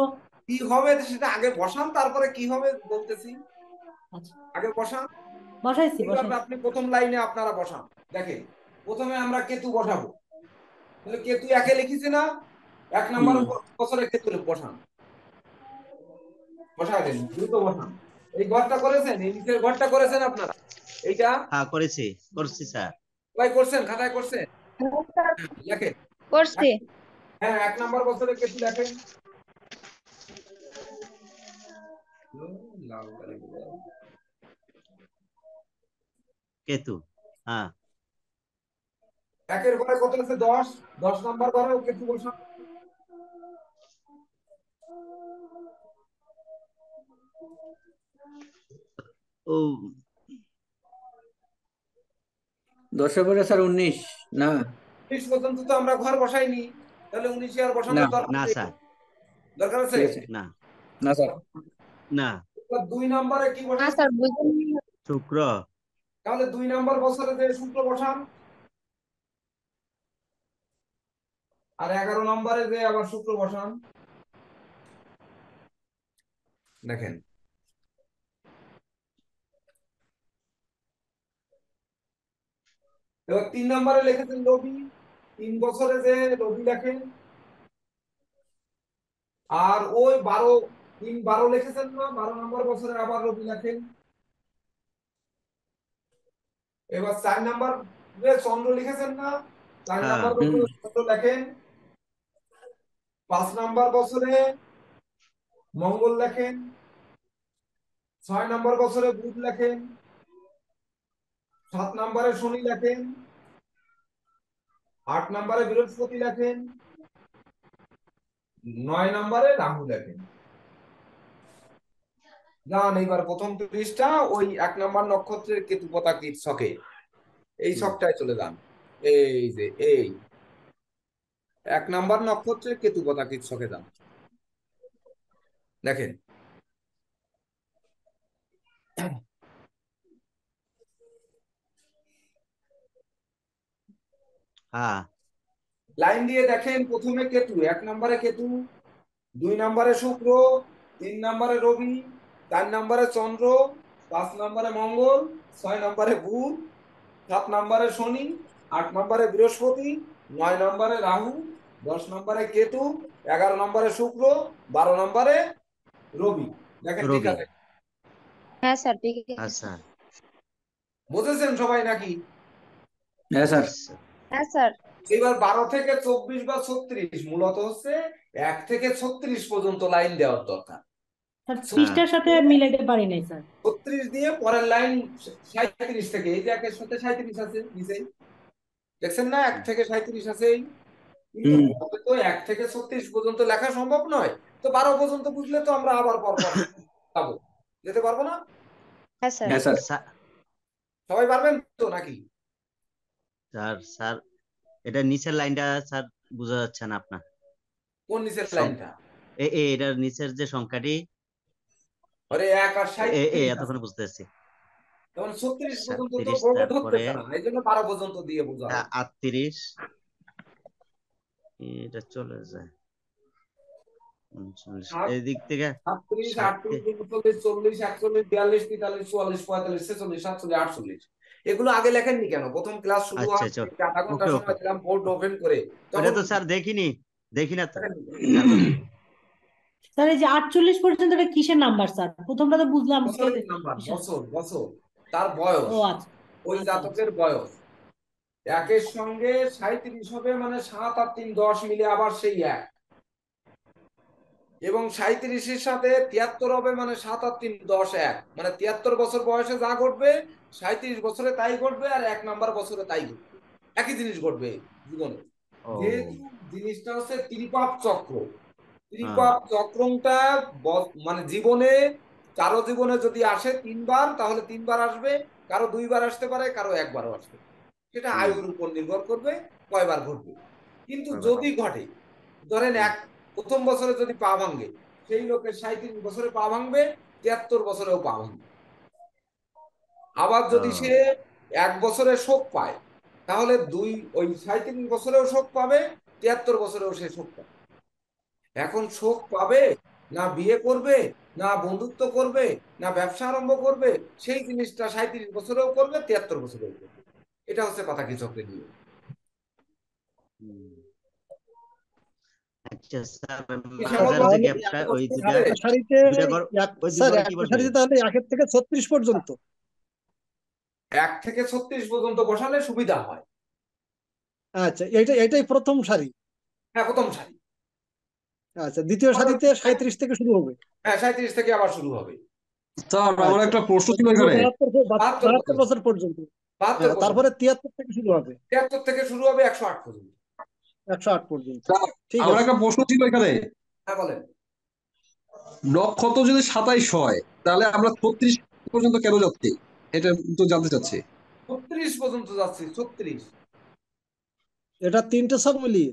কি হবে সেটা আগে বসান, তারপরে কি হবে বলতেছি। আচ্ছা, আগে বসান। বসাইছি এইভাবে বসাইছি। আপনি প্রথম লাইনে আপনারা বসান। দেখেন, প্রথমে আমরা কেতু বসাবো, তাহলে কেতু একে লিখেছি না, 1 নম্বর হুম বছরে কেতু বসান, বসায় দেন, দ্রুত বসান। এই ঘরটা করেছেন, এই নিচের ঘরটা করেছেন আপনারা, এইটা হ্যাঁ করছি স্যার। সবাই করছেন, খাতায় করছেন? লেখেন। করছি। হ্যাঁ, 1 নম্বর বছরে কেতু লেখেন। লাল কালি গুলো। কেতু। হ্যাঁ। একের ঘরে কত আছে? 10। 10 নম্বর ঘরেও কেতু বসান। ও, দশে পরে স্যার 19 না 19 পর্যন্ত তো আমরা ঘর বসাইনি, তাহলে 19 আর না বসানোর দরকার না নেই। স্যার, দরকার আছে? ঠিক আছে না না স্যার। না। এবার 2 নম্বরে কি না বসান? স্যার বুঝেন। শুক্র। তাহলে 2 নম্বর বছরে যে শুক্র বসান, আর 11 নম্বরে যে আবার শুক্র বসান। দেখেন, এবার 3 নম্বরে লিখেছেন রবি, 3 বছরে যে রবি লেখেন। আর ওই 12, 3, 12 লিখেছেন না, 12 নম্বর বছরে আবার রবি লেখেন। এবার 4 নম্বর যে চন্দ্র লিখেছেন না, 4 হ্যাঁ। নম্বর বছরে চন্দ্র লেখেন। 5 নম্বর বছরে মঙ্গল লেখেন। 6 নম্বর বছরে বুধ লেখেন। 7 নম্বরে শনি লেখেন। 8 নম্বরে বৃহস্পতি লেখেন। 9 নম্বরে রাহু লেখেন। যান, এইবার প্রথম পৃষ্ঠা ওই 1 নম্বর নক্ষত্রের কেতু পতাকির ছকে, এই ছকটায় চলে যান। এই যে এই 1 নম্বর নক্ষত্রের কেতু পতাকির ছকে যান। দেখেন, হ্যাঁ। লাইন দিয়ে দেখেন, প্রথমে কেতু, 1 নম্বরে কেতু, 2 নম্বরে শুক্র, 3 নম্বরে রবি, 4 নম্বরে চন্দ্র, 5 নম্বরে মঙ্গল, 6 নম্বরে বুধ, 7 নম্বরে শনি, 8 নম্বরে বৃহস্পতি, 9 নম্বরে রাহু, 10 নম্বরে কেতু, 11 নম্বরে শুক্র, 12 নম্বরে রবি। দেখেন ঠিক রবি। আছে? হ্যাঁ স্যার ঠিক আছে। আচ্ছা। বুঝেছেন সবাই নাকি? হ্যাঁ স্যার। হ্যাঁ স্যার। এবার 12 থেকে 24 বা 36 মূলত হচ্ছে 1 থেকে 36 পর্যন্ত লাইন দেওয়ার দরকার। স্যার হ্যাঁ। পৃষ্ঠার সাথে মিলাইতে পারি নাই স্যার। 36 দিয়ে পরের লাইন 37 থেকে, এই যে 1 এর সাথে 37 আছে নিচেই, দেখছেন না? 1 থেকে 37 আছে, কিন্তু হুম ঘরে তো 1 থেকে 36 পর্যন্ত লেখা সম্ভব নয়। তো 12 পর্যন্ত বুঝলে তো আমরা আবার পরপর যাবো, যেতে পারবো না? হ্যাঁ স্যার। হ্যাঁ স্যার। সবাই পারবেন তো নাকি? স্যার স্যার এটা নিচের লাইনটা স্যার বোঝা যাচ্ছে না আপনার। কোন নিচের লাইনটা? এটার নিচের যে সংখ্যাটি, আরে 1 আর 37 আছে, এতক্ষণে বুঝতে পারছি। তখন 36 পর্যন্ত তো 37, বোর্ডে তারপরে ধরতেছে না, এই জন্য 12 পর্যন্ত দিয়ে বোঝা হবে। 38, এটা চলে যায় 39, এদিক থেকে 37, 60 38, 39, 40, 41, 42, 43, 44, 45, 46, 47, 48। এগুলো আগে লেখেননি কেন? প্রথম ক্লাস শুরু আচ্ছা হওয়ার আচ্ছা, আধা ঘন্টা ওকে ওকে, সময় দিলাম বোর্ড ওপেন করে, ওটা তখন তো স্যার দেখিনি, দেখি না তো লেখেননি? যার কারণে। স্যার এই যে 48 পর্যন্ত এটা কিসের নাম্বার স্যার? প্রথমটা তো বুঝলাম যে বছরের নাম্বার, বছর বছর, তার বয়স, ও আচ্ছা ওই আচ্ছা আচ্ছা জাতকের বয়স। একের সঙ্গে 37 হবে, মানে 7 আর 3 10 মিলে আবার সেই এক, এবং 37-এর সাথে 73 হবে, মানে 7 আর 3 10 এক, মানে 73 বছর বয়সে যা ঘটবে 37 বছরে তাই ঘটবে, আর 1 নাম্বার বছরে তাই ঘটবে, একই জিনিস ঘটবে জীবনে। ও যেহেতু জিনিসটা হচ্ছে ত্রিপাপ চক্র, হ্যাঁ, ত্রিপাপ চক্রটা মানে জীবনে, কারো জীবনে যদি আসে 3 বার, তাহলে 3 বার আসবে, কারো 2 বার আসতে পারে, কারো 1বারও আসতে পারে, সেটা হুম, আয়ুর উপর নির্ভর করবে কয়বার ঘটবে। কিন্তু কয়বার যদি হবে? ঘটে, ধরেন হুম, প্রথম বছরে যদি পা ভাঙে, সেই লোকের 37 বছরে পা ভাঙবে, 73 বছরেও পা ভাঙবে। আবার যদি সে ও, 1 বছরে শোক পায়, তাহলে ওই 37 বছরেও শোক পাবে, 73 বছরেও সে শোক পাবে। এখন শোক পাবে, না বিয়ে করবে, না বন্ধুত্ব করবে, না ব্যবসা আরম্ভ করবে, সেই জিনিসটা 37 বছরেও করবে, 73 বছরেও করবে। এটা হচ্ছে পাতাকি চক্রের নিয়ম। হুম। আচ্ছা স্যার, কি শ্যামল মাঝার বাবু, যে তাহলে গ্যাপটা ওই বুঝতে দুটা, পারছে? একটা শাড়িতে দুটা ঘর, ওই দুই স্যার ঘরে কি একটা বসবে? শাড়িতে তাহলে 1 থেকে 36 পর্যন্ত। 1 থেকে 36 পর্যন্ত বসালে সুবিধা হয়। আচ্ছা, এটাই প্রথম শাড়ি। হ্যাঁ, প্রথম সারি। আচ্ছা, দ্বিতীয় শাড়িতে 37 থেকে শুরু হবে। হ্যাঁ, 37 থেকে আবার শুরু হবে। স্যার আমার আচ্ছা, একটা প্রশ্ন ছিল পুরো এখানে। 72 72 পর্যন্ত, বছর পর্যন্ত। 72 পর্যন্ত, তারপরে 73 থেকে শুরু হবে। 73 থেকে শুরু হবে 108 পর্যন্ত। 108 পর্যন্ত। স্যার ঠিক আমার আছে। একটা প্রশ্ন ছিল এখানে, হ্যাঁ, বলেন। নক্ষত্র যদি 27 হয় তাহলে আমরা 36 পর্যন্ত কেন যাচ্ছি, এটা তো জানতে চাচ্ছি। 36 পর্যন্ত যাচ্ছি, 36। এটা 3টে সব মিলিয়ে।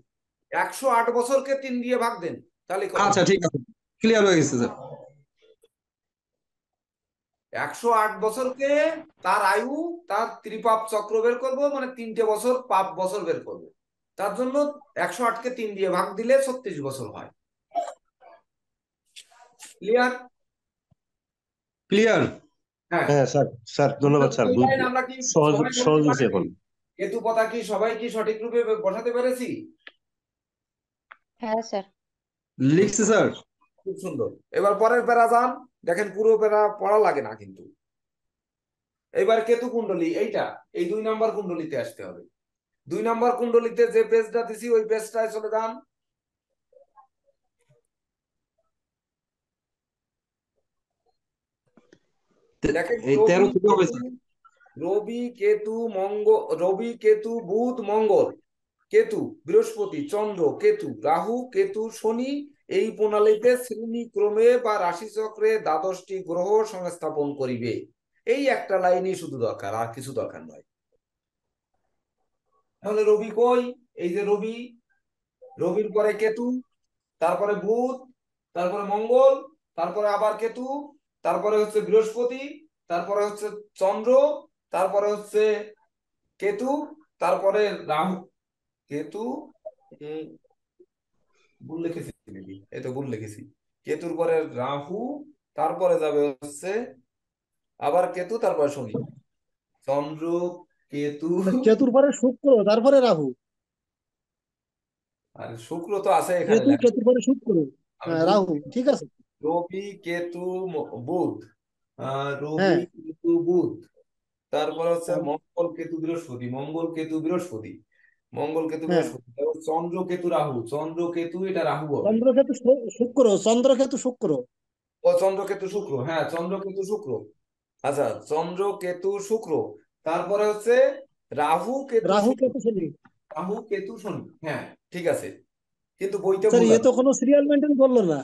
108 বছরকে 3 দিয়ে ভাগ দেন, তাহলে কত আচ্ছা হয়? ঠিক আছে, ক্লিয়ার হয়ে গেছে স্যার। 108 বছরকে, তার আয়ু, তার ত্রিপাপ চক্র বের করবো, মানে 3টে বছর পাপ বছর বের করবো। তার জন্য 108কে 3 দিয়ে ভাগ দিলে 36 বছর হয়। ক্লিয়ার? ক্লিয়ার। হ্যাঁ। হ্যাঁ স্যার, স্যার ধন্যবাদ স্যার, এই লাইন আমরা কি সহজ সবাই সহজ বলতে বুঝছি পারি? এখন। কেতু পতা কি সবাই কি সঠিক রূপে বসাতে পেরেছি? হ্যাঁ স্যার। লিখছি স্যার। খুব সুন্দর। এবার পরের প্যারা যান, দেখেন পুরো প্যারা পড়া লাগে না কিন্তু। এবার কেতু কুণ্ডলী, এইটা, এই 2 নাম্বার কুণ্ডলীতে আসতে হবে। 2 নাম্বার কুণ্ডলীতে যে পেজটা দিছি ওই পেজটায় চলে যান। দেখেন এই 13 থেকে হবে স্যার। রবি কেতু মঙ্গল, রবি কেতু বুধ মঙ্গল, কেতু বৃহস্পতি চন্দ্র কেতু রাহু কেতু শনি, এই প্রণালীতে শ্রেণী ক্রমে বা রাশিচক্রে 12টি গ্রহ সংস্থাপন করিবে। এই একটা লাইনই শুধু দরকার, আর কিছু দরকার নয়। তাহলে রবি কই? এই যে রবি, রবির পরে কেতু, তারপরে বুধ, তারপরে মঙ্গল, তারপরে আবার কেতু, তারপরে হচ্ছে বৃহস্পতি, তারপরে হচ্ছে চন্দ্র, তারপরে হচ্ছে কেতু, তারপরে রাহু। কেতু, ভুল লিখেছি নাকি? এই তো ভুল লিখেছি। কেতুর পরে রাহু, তারপরে যাবে হচ্ছে আবার কেতু, তারপরে শনি, চন্দ্র, কেতু, কেতুর পরে শুক্র, তারপরে রাহু। আর শুক্র তো আছে এখানে লেখা। কেতুর পরে শুক্র, আমি ভুল রাহু, লিখেছি। ঠিক আছে। রবি কেতু বুধ, রবি হ্যাঁ। কেতু বুধ, তারপর হচ্ছে আম- মঙ্গল কেতু বৃহস্পতি, মঙ্গল কেতু বৃহস্পতি, মঙ্গল কেতু হ্যাঁ, বৃহস্পতি, তারপর চন্দ্র কেতু রাহু, চন্দ্র কেতু, এটা রাহু হবে। চন্দ্রকেতু শুক্র, চন্দ্রকেতু শুক্র। ও চন্দ্র কেতু শুক্র, হ্যাঁ চন্দ্র কেতু শুক্র। আচ্ছা, চন্দ্র কেতু শুক্র, তারপরে হচ্ছে রাহু কেতু রাহু শনি, কেতু শনি। রাহু কেতু শনি, হ্যাঁ ঠিক আছে, কিন্তু বইতে স্যার ভুল এ আছে। তো কোনো সিরিয়াল মেনটেন করলো না।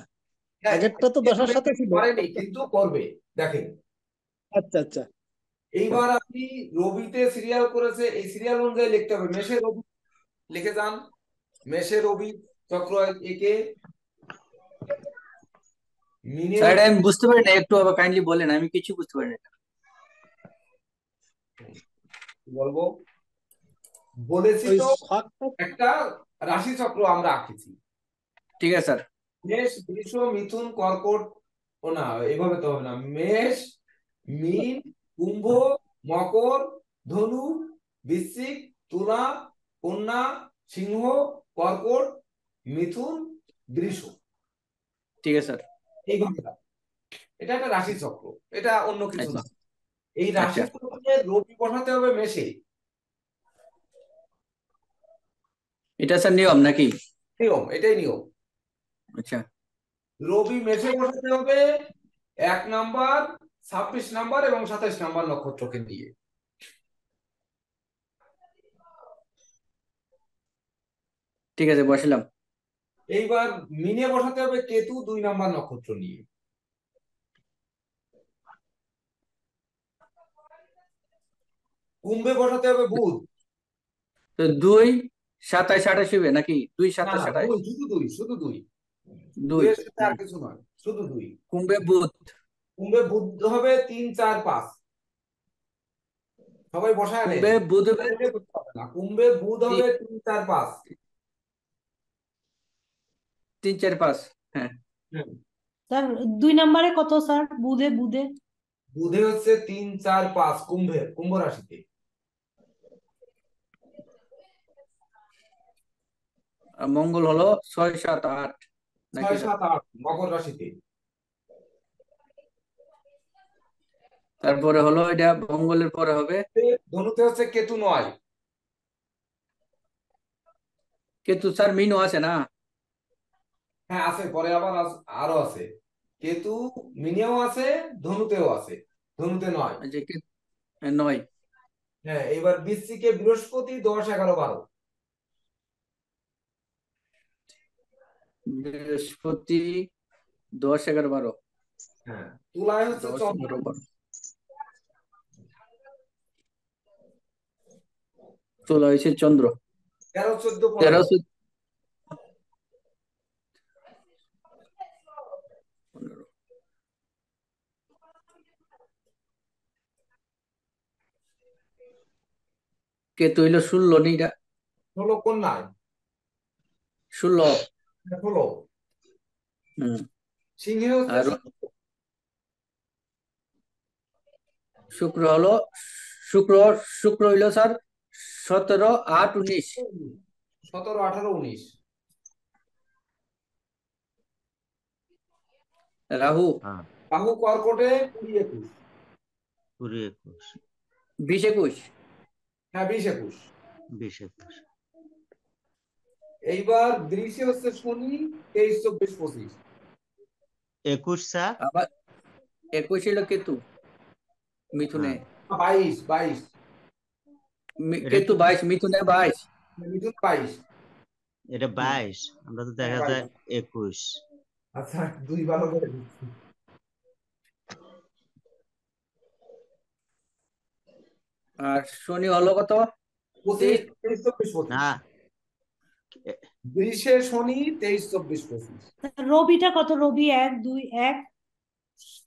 হ্যাঁ, আগেরটা তো এটা দশার সাথে ছিল। পারেনি কিন্তু করবে। দেখেন, আচ্ছা আচ্ছা। এইবার আপনি রবিতে সিরিয়াল করেছে, এই সিরিয়াল অনুযায়ী লিখতে হবে। মেষে রবি লিখে যান, মেষে রবি চক্র একে, মিনে স্যার এটা আমি বুঝতে পারি না, একটু আবার কাইন্ডলি বলেন, আমি কিছু বুঝতে পারি না। বলবো, বলেছি ওই তো, ছকটা। একটা রাশি চক্র আমরা আঁকেছি। ঠিক আছে স্যার। মেষ বৃষ মিথুন কর্কট, ও না এইভাবে তো হবে না, মেষ মিন কুম্ভ মকর ধনু, বৃশ্চিক, তুলা, কন্যা, সিংহ, কর্কট, মিথুন, বৃষ। ঠিক আছে স্যার। এইভাবে এটা একটা রাশি চক্র, এটা অন্য কিছু না। আচ্ছা এই রাশি আচ্ছা চক্রে রবি বসাতে হবে মেষে। এটা স্যার নিয়ম নাকি? নিয়ম, এটাই নিয়ম। আচ্ছা রবি মেষে বসাতে হবে 1 নাম্বার, 26 নাম্বার এবং 27 নাম্বার নক্ষত্রকে নিয়ে। ঠিক আছে বসালাম। এইবার মিনে বসাতে হবে কেতু 2 নাম্বার নক্ষত্র নিয়ে। কুম্ভে বসাতে হবে বুধ। তো 2 27 28 হবে নাকি? 2 না 27 না, 28 দুই, শুধু দুই, শুধু দুই। 2। দুইয়ের সাথে আর কিছু নয়, শুধু দুই। কুম্ভে বুধ। কুম্ভে বুধ হবে 3 4 5। সবাই বসায় নেন, কুম্ভে বুধ হবে করতে হবে না। কুম্ভে বুধ হবে 3 4 5। 3 4 5। হ্যাঁ স্যার 2 নম্বরে কত স্যার? বুধে বুধে বুধে হচ্ছে 3 4 5 কুম্ভে, কুম্ভ রাশিতে। আর মঙ্গল হলো 6 7 8 নাকি 6 স্যার? 7 8 মকর রাশিতে। তারপরে হলো এটা মঙ্গলের পরে হবে ধনুতে হচ্ছে কেতু 9। কেতু স্যার মিনও আছে না? হ্যাঁ আছে, পরে আবার আরো আছে। কেতু মিনেও আছে, ধনুতেও আছে, ধনুতে 9। যে 9। হ্যাঁ, এবার বৃশ্চিকে বৃহস্পতি 10 11 12। বৃহস্পতি 10 11 12। হ্যাঁ, তুলায় হচ্ছে 10 চন্দ্র। 11 12 তোলা হয়েছে চন্দ্র 13 14 13 15। 15। কেতু হইলো 16 নিটা 16 কন্যায়। 16। 16 হুম। সিংহে হচ্ছে আর শুক্র। শুক্র হলো শুক্র শুক্র হইলো স্যার 17 8 19। 17 18 19। রাহু হ্যাঁ রাহু কর্কটে 20 21। 20 21 20 21। হ্যাঁ 20 21। 20 21 এইবার বৃষে হচ্ছে শনি 23 24 25। 21 স্যার। আবার 21 হইলো কেতু মিথুনে। হ্যাঁ 22 22। এটা কেতু কি 22 মিথুনে 22। মিথুন 22। এটা 22, আমরা তো দেখা যায় 21। আচ্ছা, দুই ভালো করে দিচ্ছি। আর শনি হলো কত? 25 23 24 না 25। বৃষে শনি 23 24 25। রবিটা কত? রবি 1 2 1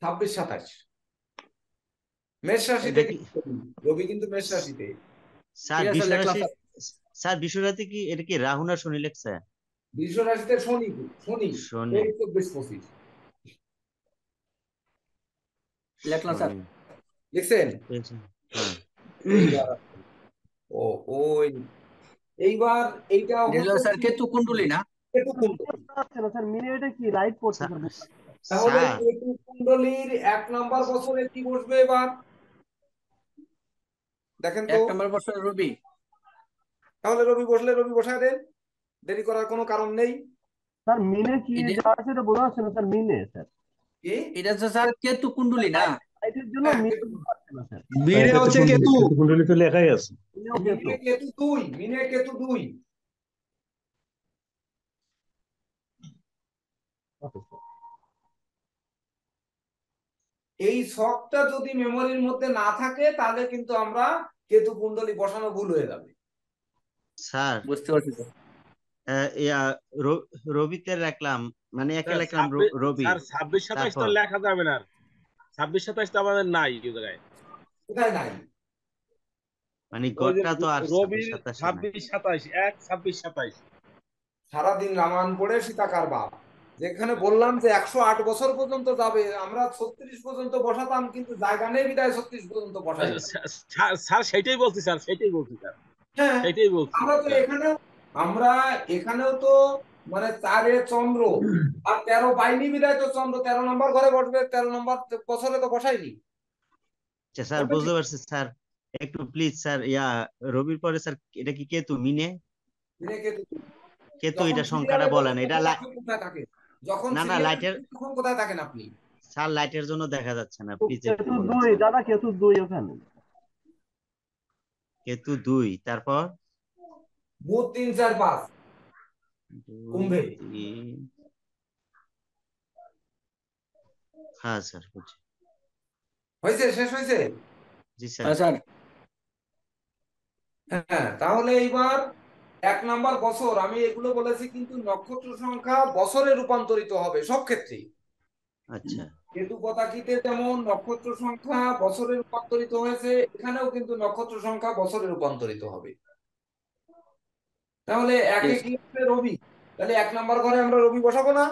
26 27। মেষ রাশিতে এটা কি কিন্তু রবি কিন্তু মেষ রাশিতে। স্যার ঠিক আছে লেখলাম বিশ্বরাশি? স্যার। স্যার বিশ্বরাশি কি এটা কি রাহু না শনি লেখছে? বৃষ রাশিতে শনি, শনি শনি 23 24 25 লেখলাম স্যার। শনি লিখছেন? হ্যাঁ এইবার ও ওই এইবার এইটা এগুলো হচ্ছে স্যার কেতু কুণ্ডলী না? কেতু কুণ্ডলী। স্যার মিনে এটা কি রাইট পড়ছে স্যার? তাহলে স্যার কেতু কুণ্ডলীর 1 নাম্বার বছরে কি বসবে এবার দেখেন তো। 1 নম্বর বছর রবি। তাহলে রবি বসলে রবি বসায় দেন, দেরি করার কোনো কারণ নেই। স্যার মিনে কি এটা যা আছে এটা বোঝা যাচ্ছে না স্যার। মিনে স্যার কি? এটা তো স্যার কেতু কুণ্ডলী না? রাইটের জন্য হ্যাঁ, মিনে কেতু বোঝা যাচ্ছে না স্যার। মিনে হচ্ছে কেতু। কুণ্ডলী তো লেখাই আছে। মিনেও কেতু। মিনে কেতু 2, মিনে কেতু 2। আচ্ছা, স্যার। এই ছকটা যদি মেমোরির মধ্যে না থাকে তাহলে কিন্তু আমরা কেতু কুণ্ডলী বসানো ভুল হয়ে যাবে। স্যার বুঝতে পারছি স্যার। রবিতে রাখলাম, মানে একে স্যার লিখলাম রবি, 26 27 তো তারপর লেখা যাবে না। 26 27 তো আমাদের নাই এই জায়গায়। কোথায় নাই? মানে ওই যে গড়টা তো আর 26 রবির 27 নাই। 26 27 1 26 27। সারাদিন রামায়ণ পড়ে সীতাকার বাপ। যেখানে বললাম যে 108 বছর পর্যন্ত যাবে, আমরা 36 পর্যন্ত বসাতাম, কিন্তু জায়গা নেই বিদায় 36 পর্যন্ত বসাই না। স্যার সেটাই বলছি স্যার, সেটাই বলছি স্যার, হ্যাঁ, সেটাই বলছি আমরা তো স্যার। এখানেও তো মানে 4-এ চন্দ্র আর 13 বাইনি বিদায় তো চন্দ্র 13 নম্বর ঘরে বসবে, 13 নম্বর বছরে তো বসাইনি। আচ্ছা স্যার, বুঝতে পারছি স্যার। একটু প্লিজ স্যার, রবির পরে স্যার এটা কি কেতু মিনে? মিনে কেতু কেতু, যখন এটা সংখ্যাটা সিরিয়ালে বলেন, এটা তখন কোথায় থাকে? যখন না না, সিরিয়ালে লাইটের তখন কোথায় থাকেন আপনি? স্যার, লাইটের জন্য দেখা যাচ্ছে না, প্লিজ একটু কেতু বলেন 2 স্যার। দাদা, কেতু 2 ওখানে। কেতু 2, তারপর বুধ 3, 4, 5 2, কুম্ভে। 3। হ্যাঁ স্যার, বুঝছি। হয়েছে, শেষ হয়েছে। জি স্যার। হ্যাঁ স্যার। হ্যাঁ, তাহলে এইবার 1 নাম্বার বছর, আমি এগুলো বলেছি, কিন্তু নক্ষত্র সংখ্যা বছরে রূপান্তরিত হবে সব ক্ষেত্রেই। আচ্ছা, কেতু পতাকিতে যেমন নক্ষত্র সংখ্যা বছরে রূপান্তরিত হয়েছে, এখানেও কিন্তু নক্ষত্র সংখ্যা বছরে রূপান্তরিত হবে। তাহলে একে Yes. কি হবে? রবি। তাহলে 1 নাম্বার ঘরে আমরা রবি বসাবো না?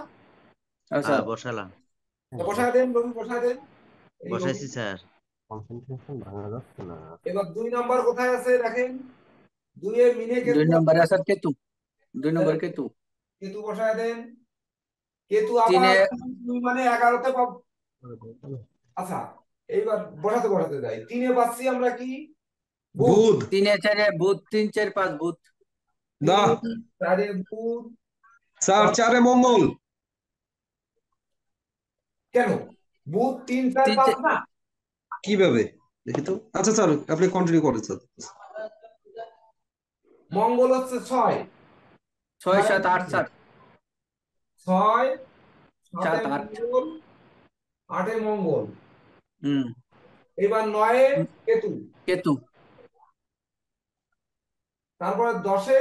হ্যাঁ হ্যাঁ স্যার। বসালাম, তো বসায় দেন, রবি বসায় দেন। এই রবি। বসাইছি স্যার। কনসেন্ট্রেশন ভাঙা যাচ্ছে না। এবার 2 নাম্বার কোথায় আছে দেখেন, 2-এ মিনে 2 কেতু নম্বরে স্যার কেতু। 2 নম্বর কেতু। কেতু বসায় দেন। কেতু 3 আবার এ 2 মানে 11-তে পাবো। আচ্ছা, এইবার বসাতে বসাতে যাই। 3-এ পাচ্ছি আমরা কি? বুধ। বুধ। 3 এ 4 এ বুধ, 3, 4, 5 বুধ। না 3, 4-এ বুধ। স্যার, 4-এ মঙ্গল। কেন? বুধ 3, 4, 3, 5 না? কিভাবে দেখি তো। আচ্ছা স্যার, আপনি কন্টিনিউ করেন স্যার। মঙ্গল হচ্ছে 6, 6, 7, 8 স্যার। 6, 7-এ 7, 8। মঙ্গল, 8-এ মঙ্গল। হুম। এবার 9-এ কেতু, কেতু। তারপরে 10-এ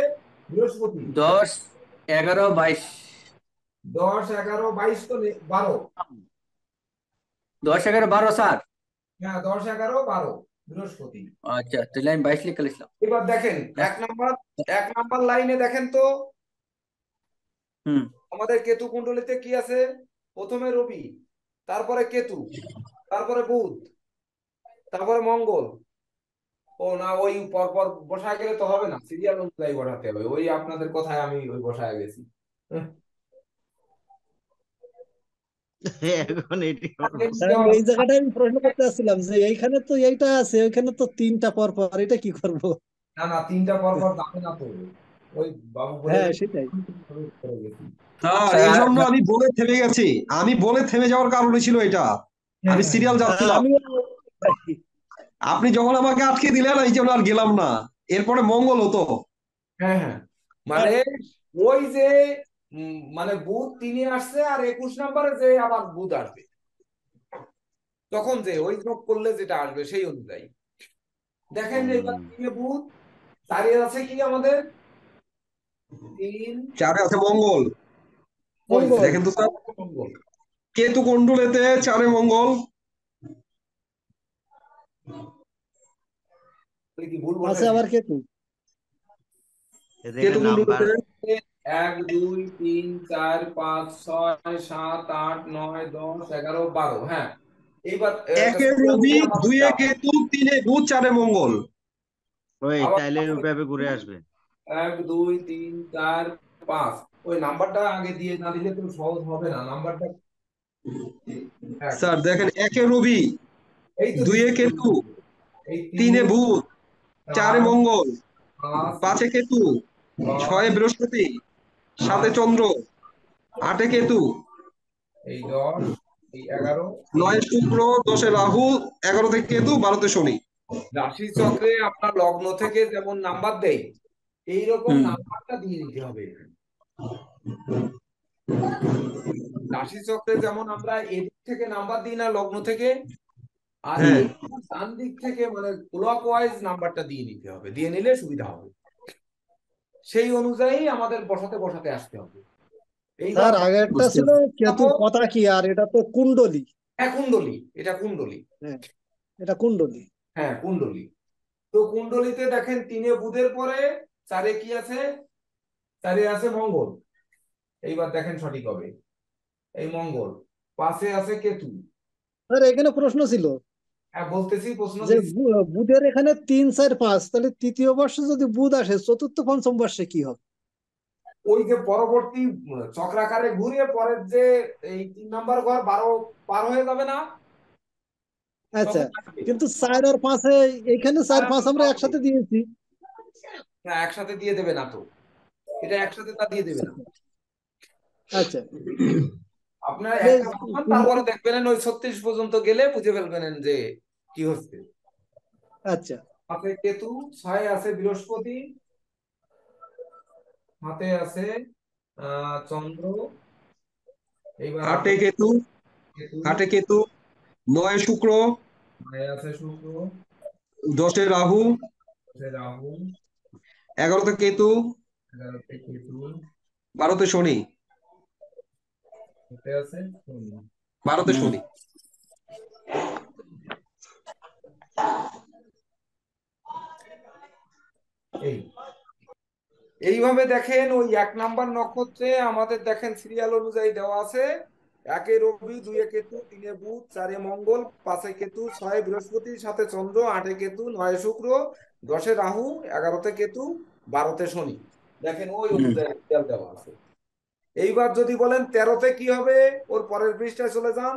বৃহস্পতি। 10, 11, 22। 10, 11, 22 তো 12। 10, 11, 12 স্যার। হ্যাঁ, 10, 11, 12 বৃহস্পতি। আচ্ছা, তাহলে আমি 22 লিখে লিখলাম। এবার দেখেন 1 নাম্বার লাইনে দেখেন তো, হুম। আমাদের কেতু কুণ্ডলিতে কি আছে? প্রথমে রবি, তারপরে কেতু, তারপরে বুধ, তারপরে মঙ্গল। ও না, ওই পরপর বসায় গেলে তো হবে না, সিরিয়াল অনুযায়ী বসাতে হবে। ওই আপনাদের কথায় আমি ওই বসায় গেছি। এখন এটি স্যার, আমি এই জায়গাটায় আমি প্রশ্ন করতে আসছিলাম যে এইখানে তো এইটা আছে, ওইখানে তো 3টা পর পর, এটা কি করব? না না, 3টা পরপর যাবে না তো, ওই বাবু বলে হ্যাঁ, গেছে, সেটাই। করে গেছি। স্যার, এই স্যার জন্য আমি বলে থেমে গেছি। আমি বলে থেমে যাওয়ার কারণে ছিল এটা। আমি সিরিয়াল যাচ্ছিলাম, আমি আপনি যখন আমাকে আটকে দিলেন এই জন্য আর গেলাম না। এরপরে মঙ্গল হতো। হ্যাঁ হ্যাঁ, মানে ওই যে মানে বুধ 3-এ আসছে, আর 21 নম্বরে যে আবার বুধ আসবে, তখন যে ওই যোগ করলে যেটা আসবে সেই অনুযায়ী দেখেন। এবার 3-এ বুধ, 4-এ আছে কি আমাদের? 3, 4-এ আছে মঙ্গল। মঙ্গল। দেখেন তো স্যার, মঙ্গল। কেতু কুণ্ডলিতে 4-এ মঙ্গল। তাহলে কি ভুল আছে বসাইছি? আবার কেতু। কেতু দেখেন নাম্বার। কুণ্ডলিতে 1, 2, 3, 4, 5, 6, 7, 8, 9, 10, 11, 12। হ্যাঁ, এইবার 1-এ রবি, 2-এ কেতু, 3-এ বুধ, 4-এ মঙ্গল। ওই আবার তাইলে ওইভাবে ঘুরে আসবে। 1, 2, 3, 4, 5। ওই নাম্বারটা আগে দিয়ে না দিলে তো সহজ হবে না নাম্বারটা। স্যার দেখেন, 1-এ রবি, এই তো 2-এ দিচ্ছি। কেতু, এই 3-এ 3, বুধ, 4-এ 4, মঙ্গল, 5, 5-এ কেতু, 6-এ 6, বৃহস্পতি, 7-এ 8, চন্দ্র, 8-এ কেতু, এই 10, এই 11, এই 9-এ শুক্র, 10-এ রাহু, 11-তে কেতু, 12-তে শনি। রাশি চক্রে আপনার লগ্ন থেকে যেমন নাম্বার দেয়, এইরকম হুম। নাম্বারটা দিয়ে নিতে হবে। রাশি চক্রে যেমন আমরা এদিক থেকে নাম্বার দিই না, লগ্ন থেকে, আর হ্যাঁ এই ডান দিক থেকে মানে ক্লক ওয়াইজ নাম্বারটা দিয়ে নিতে হবে, দিয়ে নিলে সুবিধা হবে। সেই অনুযায়ী আমাদের বসাতে বসাতে আসতে হবে। এইবার স্যার, আগেরটা ছিল কেতু পতাকি, আর এটা তো কুণ্ডলী। হ্যাঁ, কুণ্ডলী, এটা কুণ্ডলী। হ্যাঁ, এটা কুণ্ডলী। হ্যাঁ, কুণ্ডলী। তো কুণ্ডলীতে দেখেন 3-এ বুধের পরে 4-এ কি আছে? 4-এ আছে মঙ্গল। এইবার দেখেন সঠিক হবে। এই মঙ্গল, পাশে আছে কেতু। স্যার এখানে প্রশ্ন ছিল হ্যাঁ বলতেছি, প্রশ্ন যে দিচ্ছি। বুধের এখানে 3, 4, 5, তাহলে তৃতীয় বর্ষে যদি বুধ আসে চতুর্থ পঞ্চম বর্ষে কি হবে? ওই যে পরবর্তী চক্রাকারে ঘুরে পরের যে এই 3 নাম্বার ঘর 12 পার হয়ে যাবে না, আচ্ছা, তখন আসবে। কিন্তু 4 আর 5 এখানে 4, 5 আমরা একসাথে দিয়েছি। না একসাথে দিয়ে দেবে না তো, এটা একসাথে তা দিয়ে দেবে না। আচ্ছা, আপনার তাহলে একটা ভাববেন, তারপরে দেখবেন ওই 36 পর্যন্ত গেলে বুঝে ফেলবেন যে কি হচ্ছে। আচ্ছা, হাতে কেতু, 6 আছে বৃহস্পতি, হাতে আছে চন্দ্র, এইবার 8 কেতু, কেতু, 8 কেতু, 9 শুক্র, হাতে আছে শুক্র, 10 রাহু, আছে রাহু, 11 কেতু, 11 কেতু, 12 শনি, হাতে আছে শনি। 12 শনি। এই এইভাবে দেখেন ওই 1 নাম্বার নক্ষত্রে আমাদের দেখেন সিরিয়াল অনুযায়ী দেওয়া আছে। 1 রবি, 2 কেতু, 3 বুধ, 4 মঙ্গল, 5 কেতু, 6 বৃহস্পতি, 7 চন্দ্র, 8 কেতু, 9 শুক্র, 10 রাহু, 11 কেতু, 12 শনি। দেখেন ওই অনুযায়ী সিরিয়াল দেওয়া আছে। এইবার যদি বলেন 13 কি হবে, ওর পরের পৃষ্ঠায় চলে যান।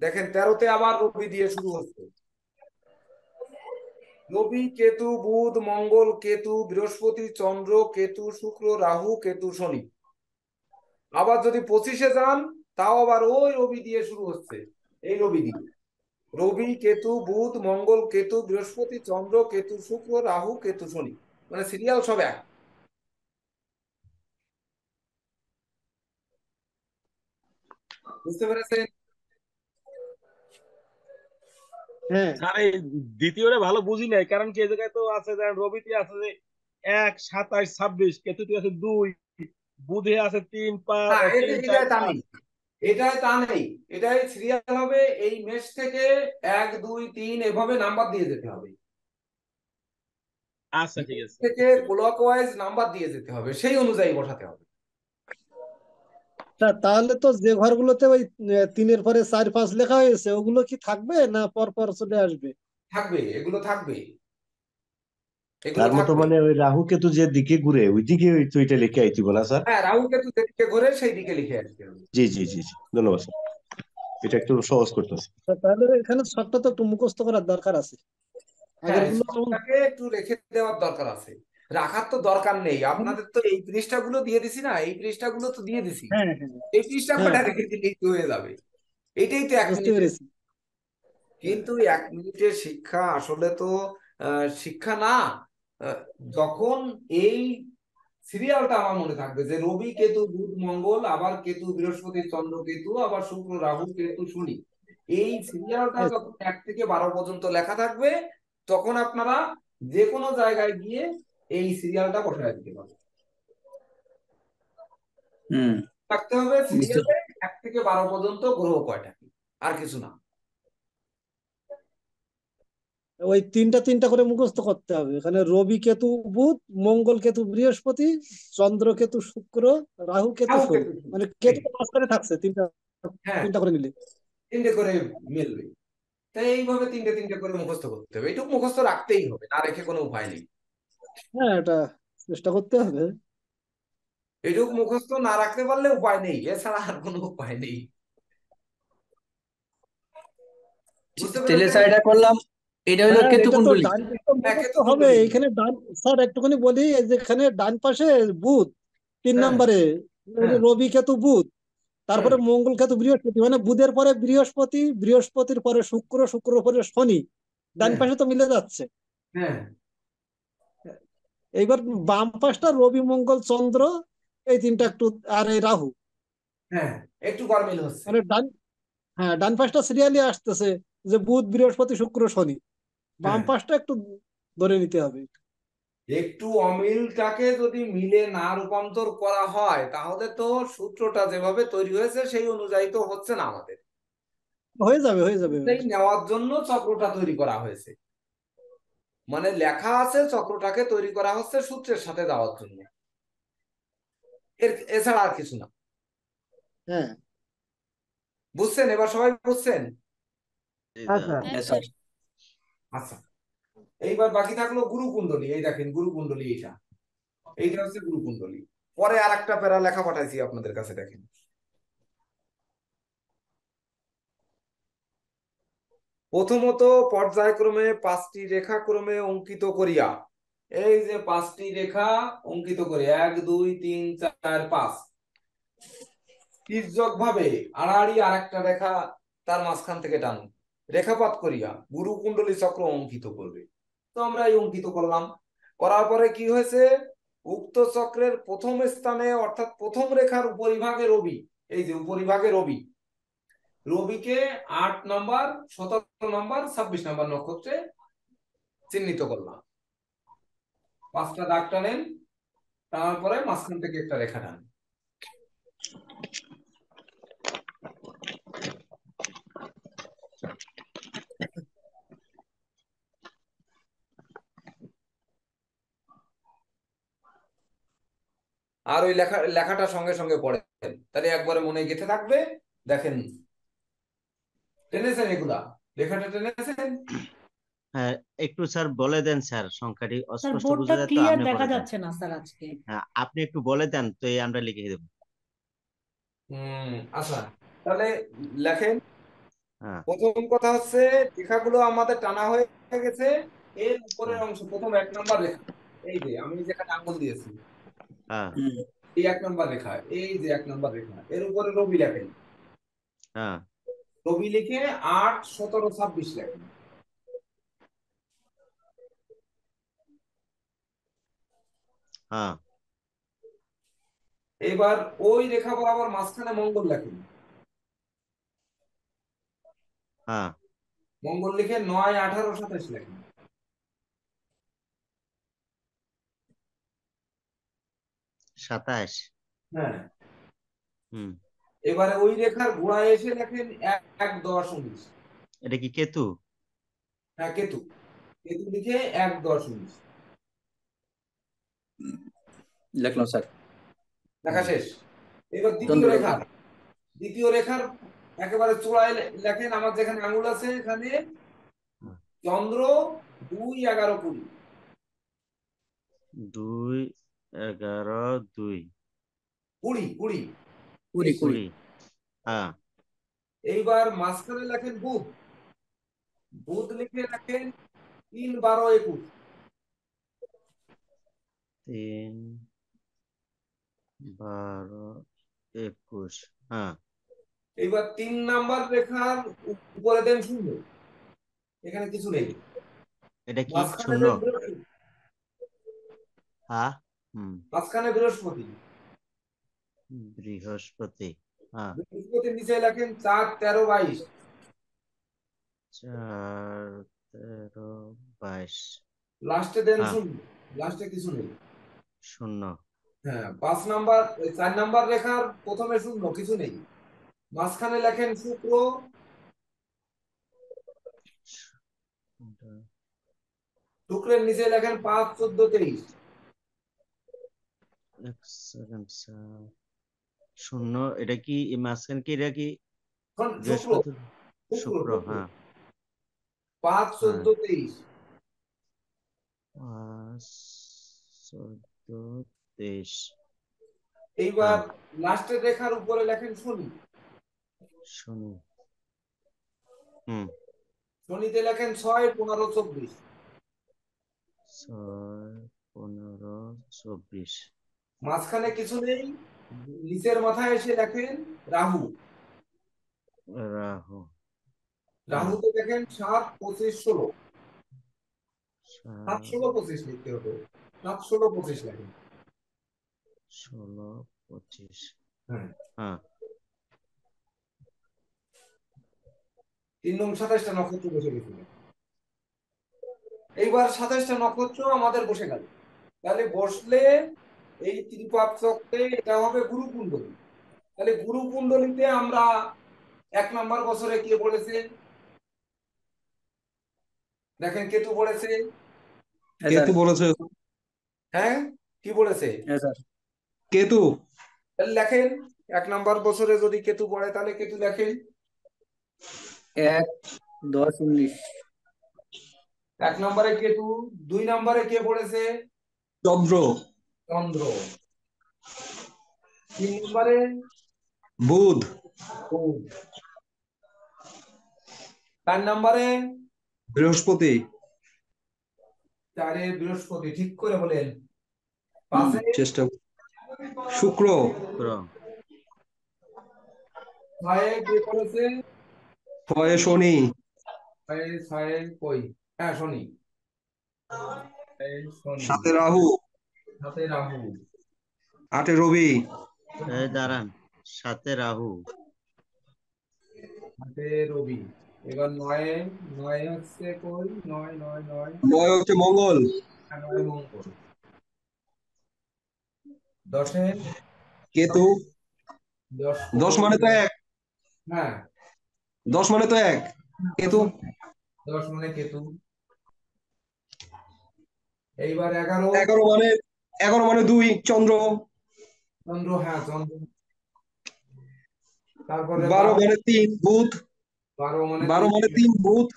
দেখেন 13 আবার রবি দিয়ে শুরু হচ্ছে। রবি, কেতু, বুধ, মঙ্গল, কেতু, বৃহস্পতি, চন্দ্র, কেতু, শুক্র, রাহু, কেতু, শনি। আবার যদি 25 যান, তাও আবার ওই রবি দিয়ে শুরু হচ্ছে, এই রবি দিয়ে। রবি, কেতু, বুধ, মঙ্গল, কেতু, বৃহস্পতি, চন্দ্র, কেতু, শুক্র, রাহু, কেতু, শনি। মানে সিরিয়াল সব এক। বুঝতে পেরেছেন? হ্যাঁ, স্যার এই দ্বিতীয়টা ভালো বুঝি নাই, কারণ কি এই জায়গায় তো আছে যে রবিতে আছে যে 1, 27, 26, কেতুতে আছে 2, বুধে আছে 3, না 3, 4, এটাই তা 5। নেই, এটাই তা নেই। এটাই সিরিয়াল হবে, এই মেশ থেকে 1, 2, 3 এভাবে নাম্বার দিয়ে যেতে হবে। আচ্ছা ঠিক আছে থেকে বুঝতে পেরেছি। ব্লক ওয়াইজ নাম্বার দিয়ে যেতে হবে, সেই অনুযায়ী বসাতে হবে। তাহলে তো যে ঘরগুলোতে ওই 3-এর পরে 4, 5 লেখা হয়েছে ওগুলো কি থাকবে না পর পর চলে আসবে? থাকবে, এগুলো থাকবে, এগুলো তার মতো থাকবে। মানে ওই রাহু কেতু যে দিকে ঘুরে ওই দিকে ওই তো এটা লিখে আইতি বলা স্যার। হ্যাঁ রাহু কেতু যেদিকে ঘোরে সেই দিকে লিখে আসতে হবে। জি জি জি জি, ধন্যবাদ স্যার, এটা একটু সহজ করতেছি। তাহলে এখানে শর্টটা তো একটু মুখস্থ করার দরকার আছে। আগের হ্যাঁ গুলো যেমন সবটাকে একটু রেখে দেওয়ার দরকার আছে। রাখার তো দরকার নেই, আপনাদের তো এই পৃষ্ঠাগুলো দিয়ে দিছি না, এই পৃষ্ঠাগুলো তো দিয়ে দিছি। হ্যাঁ, হ্যাঁ, এই পৃষ্ঠা হ্যাঁ, কটা রেখে দিলেই তো হয়ে যাবে। এটাই তো 1 মিনিটের। বুঝতে পেরেছি। কিন্তু 1 মিনিটের শিক্ষা আসলে তো শিক্ষা না। আহ, যখন এই সিরিয়ালটা আমার মনে থাকবে যে রবি, কেতু, বুধ, মঙ্গল, আবার কেতু, বৃহস্পতি, চন্দ্র, কেতু, আবার শুক্র, রাহু, কেতু, শনি। এই সিরিয়ালটা আচ্ছা, যখন 1 থেকে 12 পর্যন্ত লেখা থাকবে, তখন আপনারা যে কোনো জায়গায় গিয়ে এই সিরিয়ালটা বসায় দিতে পারবেন। হুম, থাকতে হবে বুঝতে সিরিয়ালে 1 থেকে 12 পর্যন্ত গ্রহ কয়টা, আর কিছু না। ওই তিনটা তিনটা করে মুখস্থ করতে হবে। এখানে রবি কেতু বুধ, মঙ্গল কেতু বৃহস্পতি, চন্দ্র কেতু শুক্র, রাহু কেতু রাহু, শনি। কেতু, মানে এই, কেতু তো মাঝখানে থাকছে তিনটা, হ্যাঁ তিনটা করে নিলে। 3টে করে মিলবে। তাই এইভাবে 3টে করে মুখস্থ করতে হবে, এইটুকু মুখস্থ রাখতেই হবে, না রেখে কোনো উপায় নেই। হ্যাঁ, এটা চেষ্টা করতে হবে। এইটুকু মুখস্থ না রাখতে পারলে উপায় নেই, এছাড়া আর কোনো উপায় নেই। বুঝতে তাহলে পেরেছেন? স্যার এটা করলাম, এটা হলো হ্যাঁ, কেতু এটা তো কুণ্ডলী। ডান দিকটা হ্যাঁ মুখস্থ কেতু হবে। কুণ্ডলী। এখানে ডান, স্যার একটুখানি বলি, এই যে এখানে ডান পাশে বুধ 3 হ্যাঁ নম্বরে, হ্যাঁ রবি কেতু বুধ, হ্যাঁ তারপরে মঙ্গল কেতু বৃহস্পতি, মানে বুধের পরে বৃহস্পতি, বৃহস্পতির পরে শুক্র, শুক্রের পরে শনি। ডান হ্যাঁ পাশে তো মিলে যাচ্ছে। হ্যাঁ এইবার বাম পাশটা রবি মঙ্গল চন্দ্র, এই তিনটা একটু, আর এই রাহু। হ্যাঁ একটু গরমিল হচ্ছে। মানে ডান, হ্যাঁ ডান পাশটা সিরিয়ালি আসতেছে, যে বুধ বৃহস্পতি শুক্র শনি। বাম হ্যাঁ পাশটা একটু ধরে নিতে হবে। একটু অমিলটাকে যদি মিলে না রূপান্তর করা হয়, তাহলে তো সূত্রটা যেভাবে তৈরি হয়েছে সেই অনুযায়ী তো হচ্ছে না আমাদের। হয়ে যাবে, হয়ে যাবে। সেই নেওয়ার জন্য চক্রটা তৈরি করা হয়েছে, মানে লেখা আছে চক্রটাকে তৈরি করা হচ্ছে সূত্রের সাথে দেওয়ার জন্য, এছাড়া আর কিছু না। হ্যাঁ বুঝছেন? এবার সবাই বুঝছেন? হ্যাঁ স্যার হ্যাঁ হ্যাঁ স্যার স্যার আচ্ছা, এইবার বাকি থাকলো গুরুকুণ্ডলী। এই দেখেন গুরুকুণ্ডলী, এইটা হচ্ছে গুরুকুণ্ডলী। পরে আর একটা প্যারা লেখা পাঠাইছি আপনাদের কাছে, দেখেন। প্রথমত পর্যায়ক্রমে 5টি রেখা ক্রমে অঙ্কিত করিয়া, এই যে 5টি রেখা অঙ্কিত করি, 1 2 3 4 5, তির্যক ভাবে আড়াআড়ি আরেকটা রেখা তার মাঝখান থেকে টানুন, রেখাপাত করিয়া গুরুকুণ্ডলী চক্র অঙ্কিত করবে। তো আমরা এই অঙ্কিত করলাম, করার পরে কি হয়েছে, উক্ত চক্রের প্রথম স্থানে অর্থাৎ প্রথম রেখার উপরিভাগে রবি, এই যে উপরিভাগে রবি, রবিকে 8 নম্বর 17 নম্বর 26 নম্বর নক্ষত্রে চিহ্নিত করলাম। 5টা দাগ টানেন, টানার পরে মাঝখান থেকে একটা রেখা টানেন। আর ওই লেখাটা সঙ্গে সঙ্গে পড়েন, তাহলে একবারে মনে গেঁথে থাকবে। দেখেন, টেনেছেন এগুলা, লেখাটা টেনেছেন? হ্যাঁ, একটু স্যার বলে দেন স্যার, সংখ্যাটি স্যার অস্পষ্ট বোর্ডটা বোঝা যায় তো, ক্লিয়ার আপনি দেখা বলে দেন। যাচ্ছে না স্যার আজকে। হ্যাঁ, আপনি একটু বলে দেন তো এই আমরা লিখে দেবো। আচ্ছা, তাহলে লেখেন। হ্যাঁ প্রথম কথা হচ্ছে, রেখাগুলো আমাদের টানা হয়ে গেছে। এর উপরের হ্যাঁ অংশ, প্রথম 1 নম্বর রেখা, এই যে আমি যেখানে আঙুল দিয়েছি, হ্যাঁ এই 1 নম্বর রেখা, এই যে 1 নম্বর রেখা, এর উপরে রবি লেখেন। হ্যাঁ রবি লিখে 8 17 26 লেখেন। হ্যাঁ এবার ওই রেখা বরাবর মাঝখানে মঙ্গল লেখেন। হ্যাঁ মঙ্গল লিখে 9 18 27 লেখেন। 27। হ্যাঁ, হুম, এবারে ওই রেখার গোড়ায় এসে লেখেন 1 10 19। এটা কি কেতু? হ্যাঁ, কেতু। কেতু লিখে 1 10 19 লিখলাম স্যার। লেখা হুম শেষ। এবার দ্বিতীয় চন্দ্র রেখার, দ্বিতীয় রেখার একেবারে চূড়ায় লেখেন, আমার যেখানে আঙুল আছে এখানে, চন্দ্র 2 11 20। 2 11 2 20 20। 20 20 20। হ্যাঁ এইবার মাঝখানে লেখেন বুধ। বুধ লিখে লেখেন 3 12 21। 3 12 21। হ্যাঁ, এইবার 3 নাম্বার রেখার উপরে দেন 0, এখানে কিছু নেই। এটা কি মাঝখানে শূন্য? দেন বৃহস্পতি। হ্যাঁ হুম, মাঝখানে বৃহস্পতি। বৃহস্পতি। হ্যাঁ, বৃহস্পতির নিচে লেখেন 4 13 22। 4 13 22। লাস্টে দেন হ্যাঁ, 0, লাস্টে কিছু নেই। শূন্য। হ্যাঁ, 5 নাম্বার 4 নাম্বার রেখার প্রথমে 0, কিছু নেই। মাঝখানে লেখেন শুক্র। শুক্রের নিচে লেখেন 5 14 23। এক সেকেন্ড স্যার, শূন্য। এটা কি এই মাঝখানে কি, এটা কি শুক্র, বৃহস্পতি? শুক্র শুক্র। শুক্র হ্যাঁ 5 হ্যাঁ, 14 23। 5 14 23। এইবার হ্যাঁ, লাস্টের রেখার উপরে লেখেন শনি। শনি। হুম, শনিতে লেখেন 6 15 24। 6 15 24। মাঝখানে কিছু নেই। নিচের মাথায় এসে লেখেন রাহু। রাহু। হ্যাঁ, রাহুতে লেখেন 7 25 16। 7 7 16 25 লিখতে হতো, 7 16 25 লেখেন। 16 25। হ্যাঁ, হ্যাঁ 3 নং 27টা নক্ষত্র বসে গেছিল। এইবার 27টা নক্ষত্র আমাদের বসে গেল। তাহলে বসলে এই ত্রিপাদ চক্রে এটা হবে গুরুকুণ্ডলী। তাহলে গুরুকুণ্ডলীতে আমরা 1 নাম্বার বছরে কে পড়েছে? দেখেন কেতু পড়েছে। হ্যাঁ স্যার। কেতু বলেছে, হ্যাঁ, কি পড়েছে? হ্যাঁ স্যার। কেতু। তাহলে লেখেন 1 নাম্বার বছরে যদি কেতু পড়ে তাহলে কেতু দেখেন 1, 10, 19। 1 নম্বরে কেতু, 2 নম্বরে কে পড়েছে? চন্দ্র, চন্দ্র। 3 নম্বরে বুধ, বুধ। 4 নম্বরে বৃহস্পতি, 4 বৃহস্পতি, ঠিক করে বলেন। 5 চেষ্টা, শুক্র, শুক্র, 6 কে পড়েছে? 6 শনি, 6 কই, হ্যাঁ শনি, শনি। 7 রাহু, 7 রাহু, 8 রবি, এই দাঁড়ান, 7 রাহু, 8 রবি। এবার 9 হচ্ছে কই, 9 9 9, 9 হচ্ছে মঙ্গল, 9 মঙ্গল। 10 কেতু, 10 10 মানে তো 1, হ্যাঁ 10 মানে তো 1, কেতু, 10 মানে কেতু। এইবার 11 11 মানে 2, চন্দ্র, চন্দ্র, হ্যাঁ চন্দ্র। তারপরে 12 মানে 3, বুধ, 12 মানে 12 মানে 3, বুধ।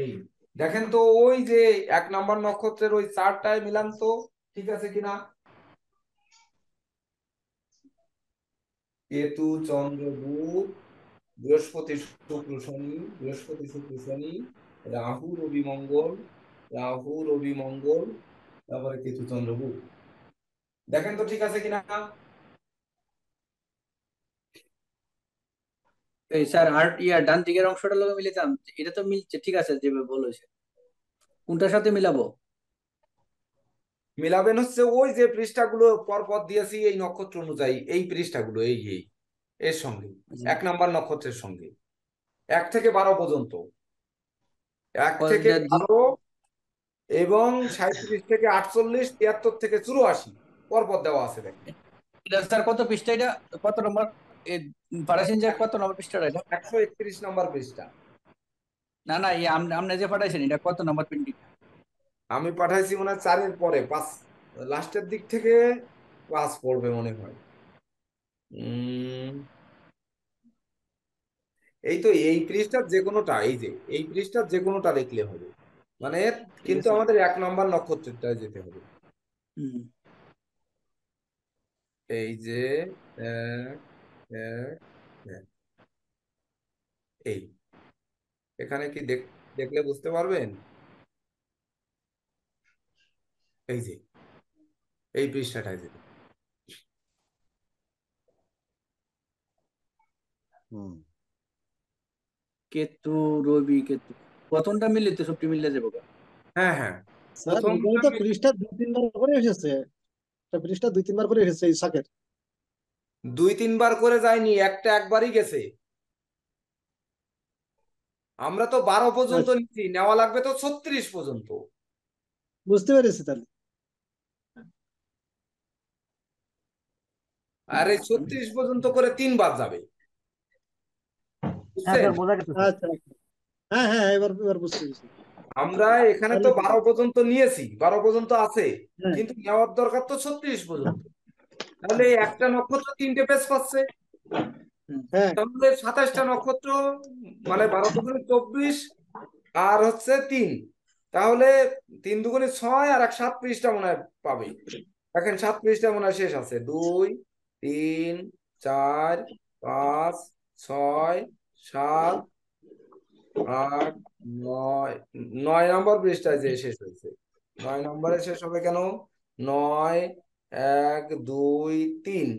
এই দেখেন তো ওই যে 1 নাম্বার নক্ষত্রের ওই চারটায় মিলান তো ঠিক আছে কিনা? কেতু, চন্দ্র, বুধ, বৃহস্পতি, শুক্র, শনি, বৃহস্পতি, শুক্র, শনি, রাহু, রবি, মঙ্গল, রাহু, রবি, মঙ্গল, তারপরে কেতু, চন্দ্র, বুধ। দেখেন তো ঠিক আছে কিনা? এই স্যার আর ডান দিকের অংশটার লগে মিলাতাম, এটা তো মিলছে, ঠিক আছে যেভাবে বলেছে। কোনটার সাথে মিলাবো? মিলাবেন হচ্ছে ওই যে পৃষ্ঠাগুলো পর পর দিয়েছি এই নক্ষত্র অনুযায়ী, এই পৃষ্ঠাগুলো এই এর সঙ্গে 1 নাম্বার নক্ষত্রের সঙ্গে 1 থেকে 12 পর্যন্ত, 1 থেকে 12 এবং 37 থেকে 48, 73 থেকে 84 পরপর দেওয়া আছে দেখেন। এটা স্যার কত পৃষ্ঠা, এটা কত নম্বর পাঠাইছেন, যে কত নম্বর পৃষ্ঠাটা এটা? 131 নম্বর পৃষ্ঠা। না না, এই আপনি যে পাঠাইছেন এটা কত নম্বর প্রিন্টিং? আমি পাঠাইছি মনে হয় 4-এর পরে 5, লাস্টের দিক থেকে 5 পড়বে মনে হয়। এই তো এই পৃষ্ঠার যে কোনোটা, এই যে এই পৃষ্ঠার যে কোনোটা দেখলে হবে মানে, কিন্তু আমাদের 1 নাম্বার নক্ষত্রটায় যেতে হবে। এই যে এক, এক, এক। এই এখানে কি দেখলে বুঝতে পারবেন? এই যে এই পৃষ্ঠাটায় যেতে। কেতু, রবি, কেতু প্রথমটা মিললে তো সবটি মিললে যাবো। হ্যাঁ হ্যাঁ, স্যার এখানে তো পৃষ্ঠা 2-3 বার করে এসেছে, পৃষ্ঠা 2-3 বার করে এসেছে এই শাকের। 2-3 বার করে যায়নি, একটা একবারই গেছে। আমরা তো 12 পর্যন্ত নিচ্ছি, নেওয়া লাগবে তো 36 পর্যন্ত। বুঝতে পেরেছি তাহলে। আর এই 36 পর্যন্ত করে 3 বার যাবে, বুঝছেন? আচ্ছা, হ্যাঁ হ্যাঁ, এবার এবার বুঝতে পেরেছি। আমরা এখানে তো তাহলে 12 পর্যন্ত নিয়েছি, 12 পর্যন্ত আছে, হ্যাঁ কিন্তু নেওয়ার দরকার তো 36 পর্যন্ত। তাহলে একটা নক্ষত্র 3টে পেজ পাচ্ছে, হ্যাঁ তাহলে 27টা নক্ষত্র, মানে 12 দুগুণে 24 আর হচ্ছে 3, তাহলে 3 দুগুণে 6 আর 7 পৃষ্ঠা মনে হয় পাবে। দেখেন 7 পৃষ্ঠা মনে হয় শেষ আছে, 2 3 4 5 6 7 8 9, 9 নম্বর পৃষ্ঠায় যে শেষ হয়েছে। 9 নম্বরে শেষ হবে কেন? 9 1 2 3,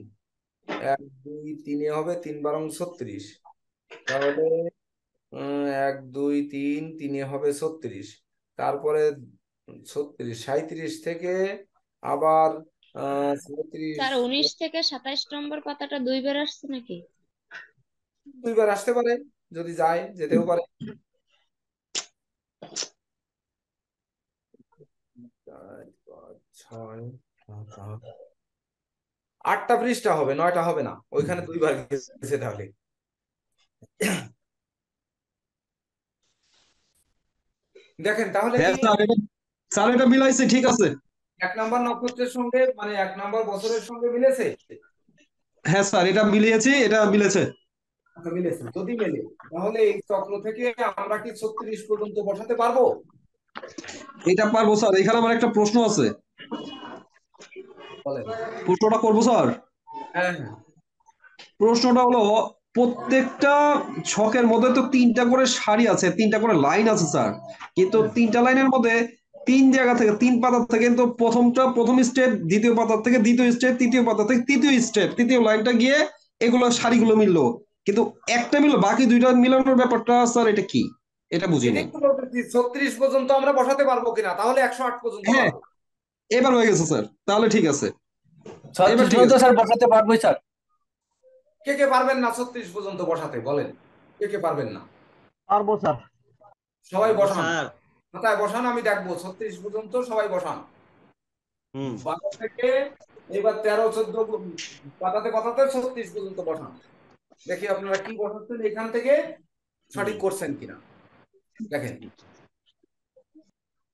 1 2 3 হবে 3 বারং 36, তাহলে 1 2 3 3 হবে 36, তারপরে 36 37 থেকে আবার 37 স্যার 19 থেকে 27 নম্বর পাতাটা 2 বার আসছে নাকি? 2 বার আসতে পারে, যদি যায় যেতেও পারে। 4 5 6 7 8টা পৃষ্ঠা হবে, 9টা হবে না, ওইখানে 2 বার গেছে তাহলে। দেখেন তাহলে হ্যাঁ কি স্যার, এটা মিলাইছে, ঠিক আছে। এক নাম্বার নক্ষত্রের সঙ্গে মানে 1 নম্বর বছরের সঙ্গে মিলেছে? হ্যাঁ স্যার, এটা মিলিয়েছি, এটা মিলেছে। আচ্ছা, মিলেছে। যদি মেলে তাহলে এই চক্র থেকে আমরা কি 36 পর্যন্ত বসাতে পারবো? এটা পারবো স্যার। এখানে আমার একটা প্রশ্ন আছে, বলেন। প্রশ্নটা করবো স্যার। হ্যাঁ হ্যাঁ। প্রশ্নটা হলো, প্রত্যেকটা ছকের মধ্যে তো 3টা করে সারি আছে, 3টা করে লাইন আছে স্যার, কিন্তু 3টা লাইনের মধ্যে 3 জায়গা থেকে 3 পাতা থেকে কিন্তু প্রথম স্টেপ, দ্বিতীয় পাতা থেকে দ্বিতীয় স্টেপ, তৃতীয় পাতা থেকে তৃতীয় স্টেপ, তৃতীয় লাইনটা গিয়ে এগুলো সারিগুলো মিললো, কিন্তু একটা মিললো, বাকি 2টা মিলানোর ব্যাপারটা স্যার এটা কি? এটা বুঝি এটাই নাই। তো বলতেছি, 36 পর্যন্ত আমরা বসাতে পারবো কিনা, তাহলে 108 পর্যন্ত হ্যাঁ, পারবো। এবার হয়ে গেছে স্যার, তাহলে ঠিক আছে, এবার 36 ঠিক পর্যন্ত আছে। স্যার বসাতে পারবোই স্যার। কে কে পারবেন না 36 পর্যন্ত বসাতে, বলেন কে কে পারবেন না? পারবো স্যার। সবাই বসান, স্যার। মাথায় বসান, আমি দেখবো 36 পর্যন্ত সবাই বসান। 12 থেকে এবার 13 14 পাতাতে পাতাতে 36 পর্যন্ত বসান। দেখি আপনারা কি বসাচ্ছেন, এখান থেকে সঠিক করছেন কিনা দেখেন।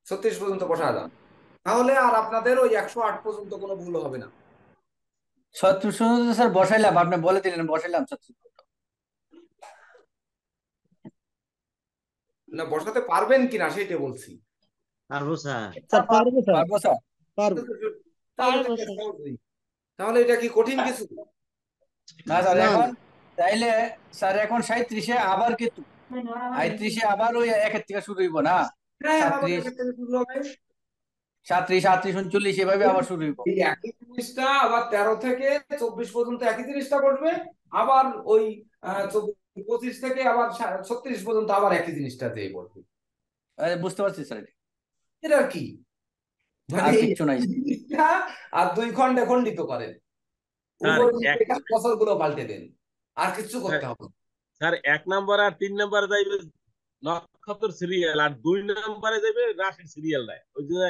36 পর্যন্ত বসা যান, তাহলে আর আপনাদের ওই 108 পর্যন্ত কোনো ভুল হবে না। 36 পর্যন্ত স্যার বসাইলাম, আপনি বলে দিলেন বসাইলাম 36 পর্যন্ত। না, বসাতে পারবেন কিনা সেটা বলছি। পারবো স্যার। স্যার পারবো স্যার, পারবো স্যার। পারবো। তাহলে পারবো তো স্যার। সহজই। তাহলে এটা কি কঠিন কিছু? না স্যার, না এখন তাইলে স্যার এখন 37-এ আবার কিন্তু 38-এ আবার ওই 1 থেকে শুরু হইব না? হ্যাঁ, আবার 37, একটা থেকে শুরু হবে। 37, 38, 39 এভাবে আবার শুরু হইব। এই একই জিনিসটা আবার 13 থেকে 24 পর্যন্ত একই জিনিসটা করবে, আবার ওই 25 থেকে আবার 36 পর্যন্ত আবার একই জিনিসটা দিয়ে করবে। বুঝতে পারছি স্যার। এটা আর কি, মানে আর এই কিচ্ছু নাই। জিনিসটা আর 2 খণ্ডে খণ্ডিত করেন, স্যার উপর এক নিচে বছরগুলো পাল্টে দেন, আর কিছু করতে হবে না। স্যার 1 নাম্বার আর 3 নাম্বার যাইবে নক্ষত্র সিরিয়াল, আর 2 নাম্বারে যাবে রাশির সিরিয়াল নাই, ওই জন্য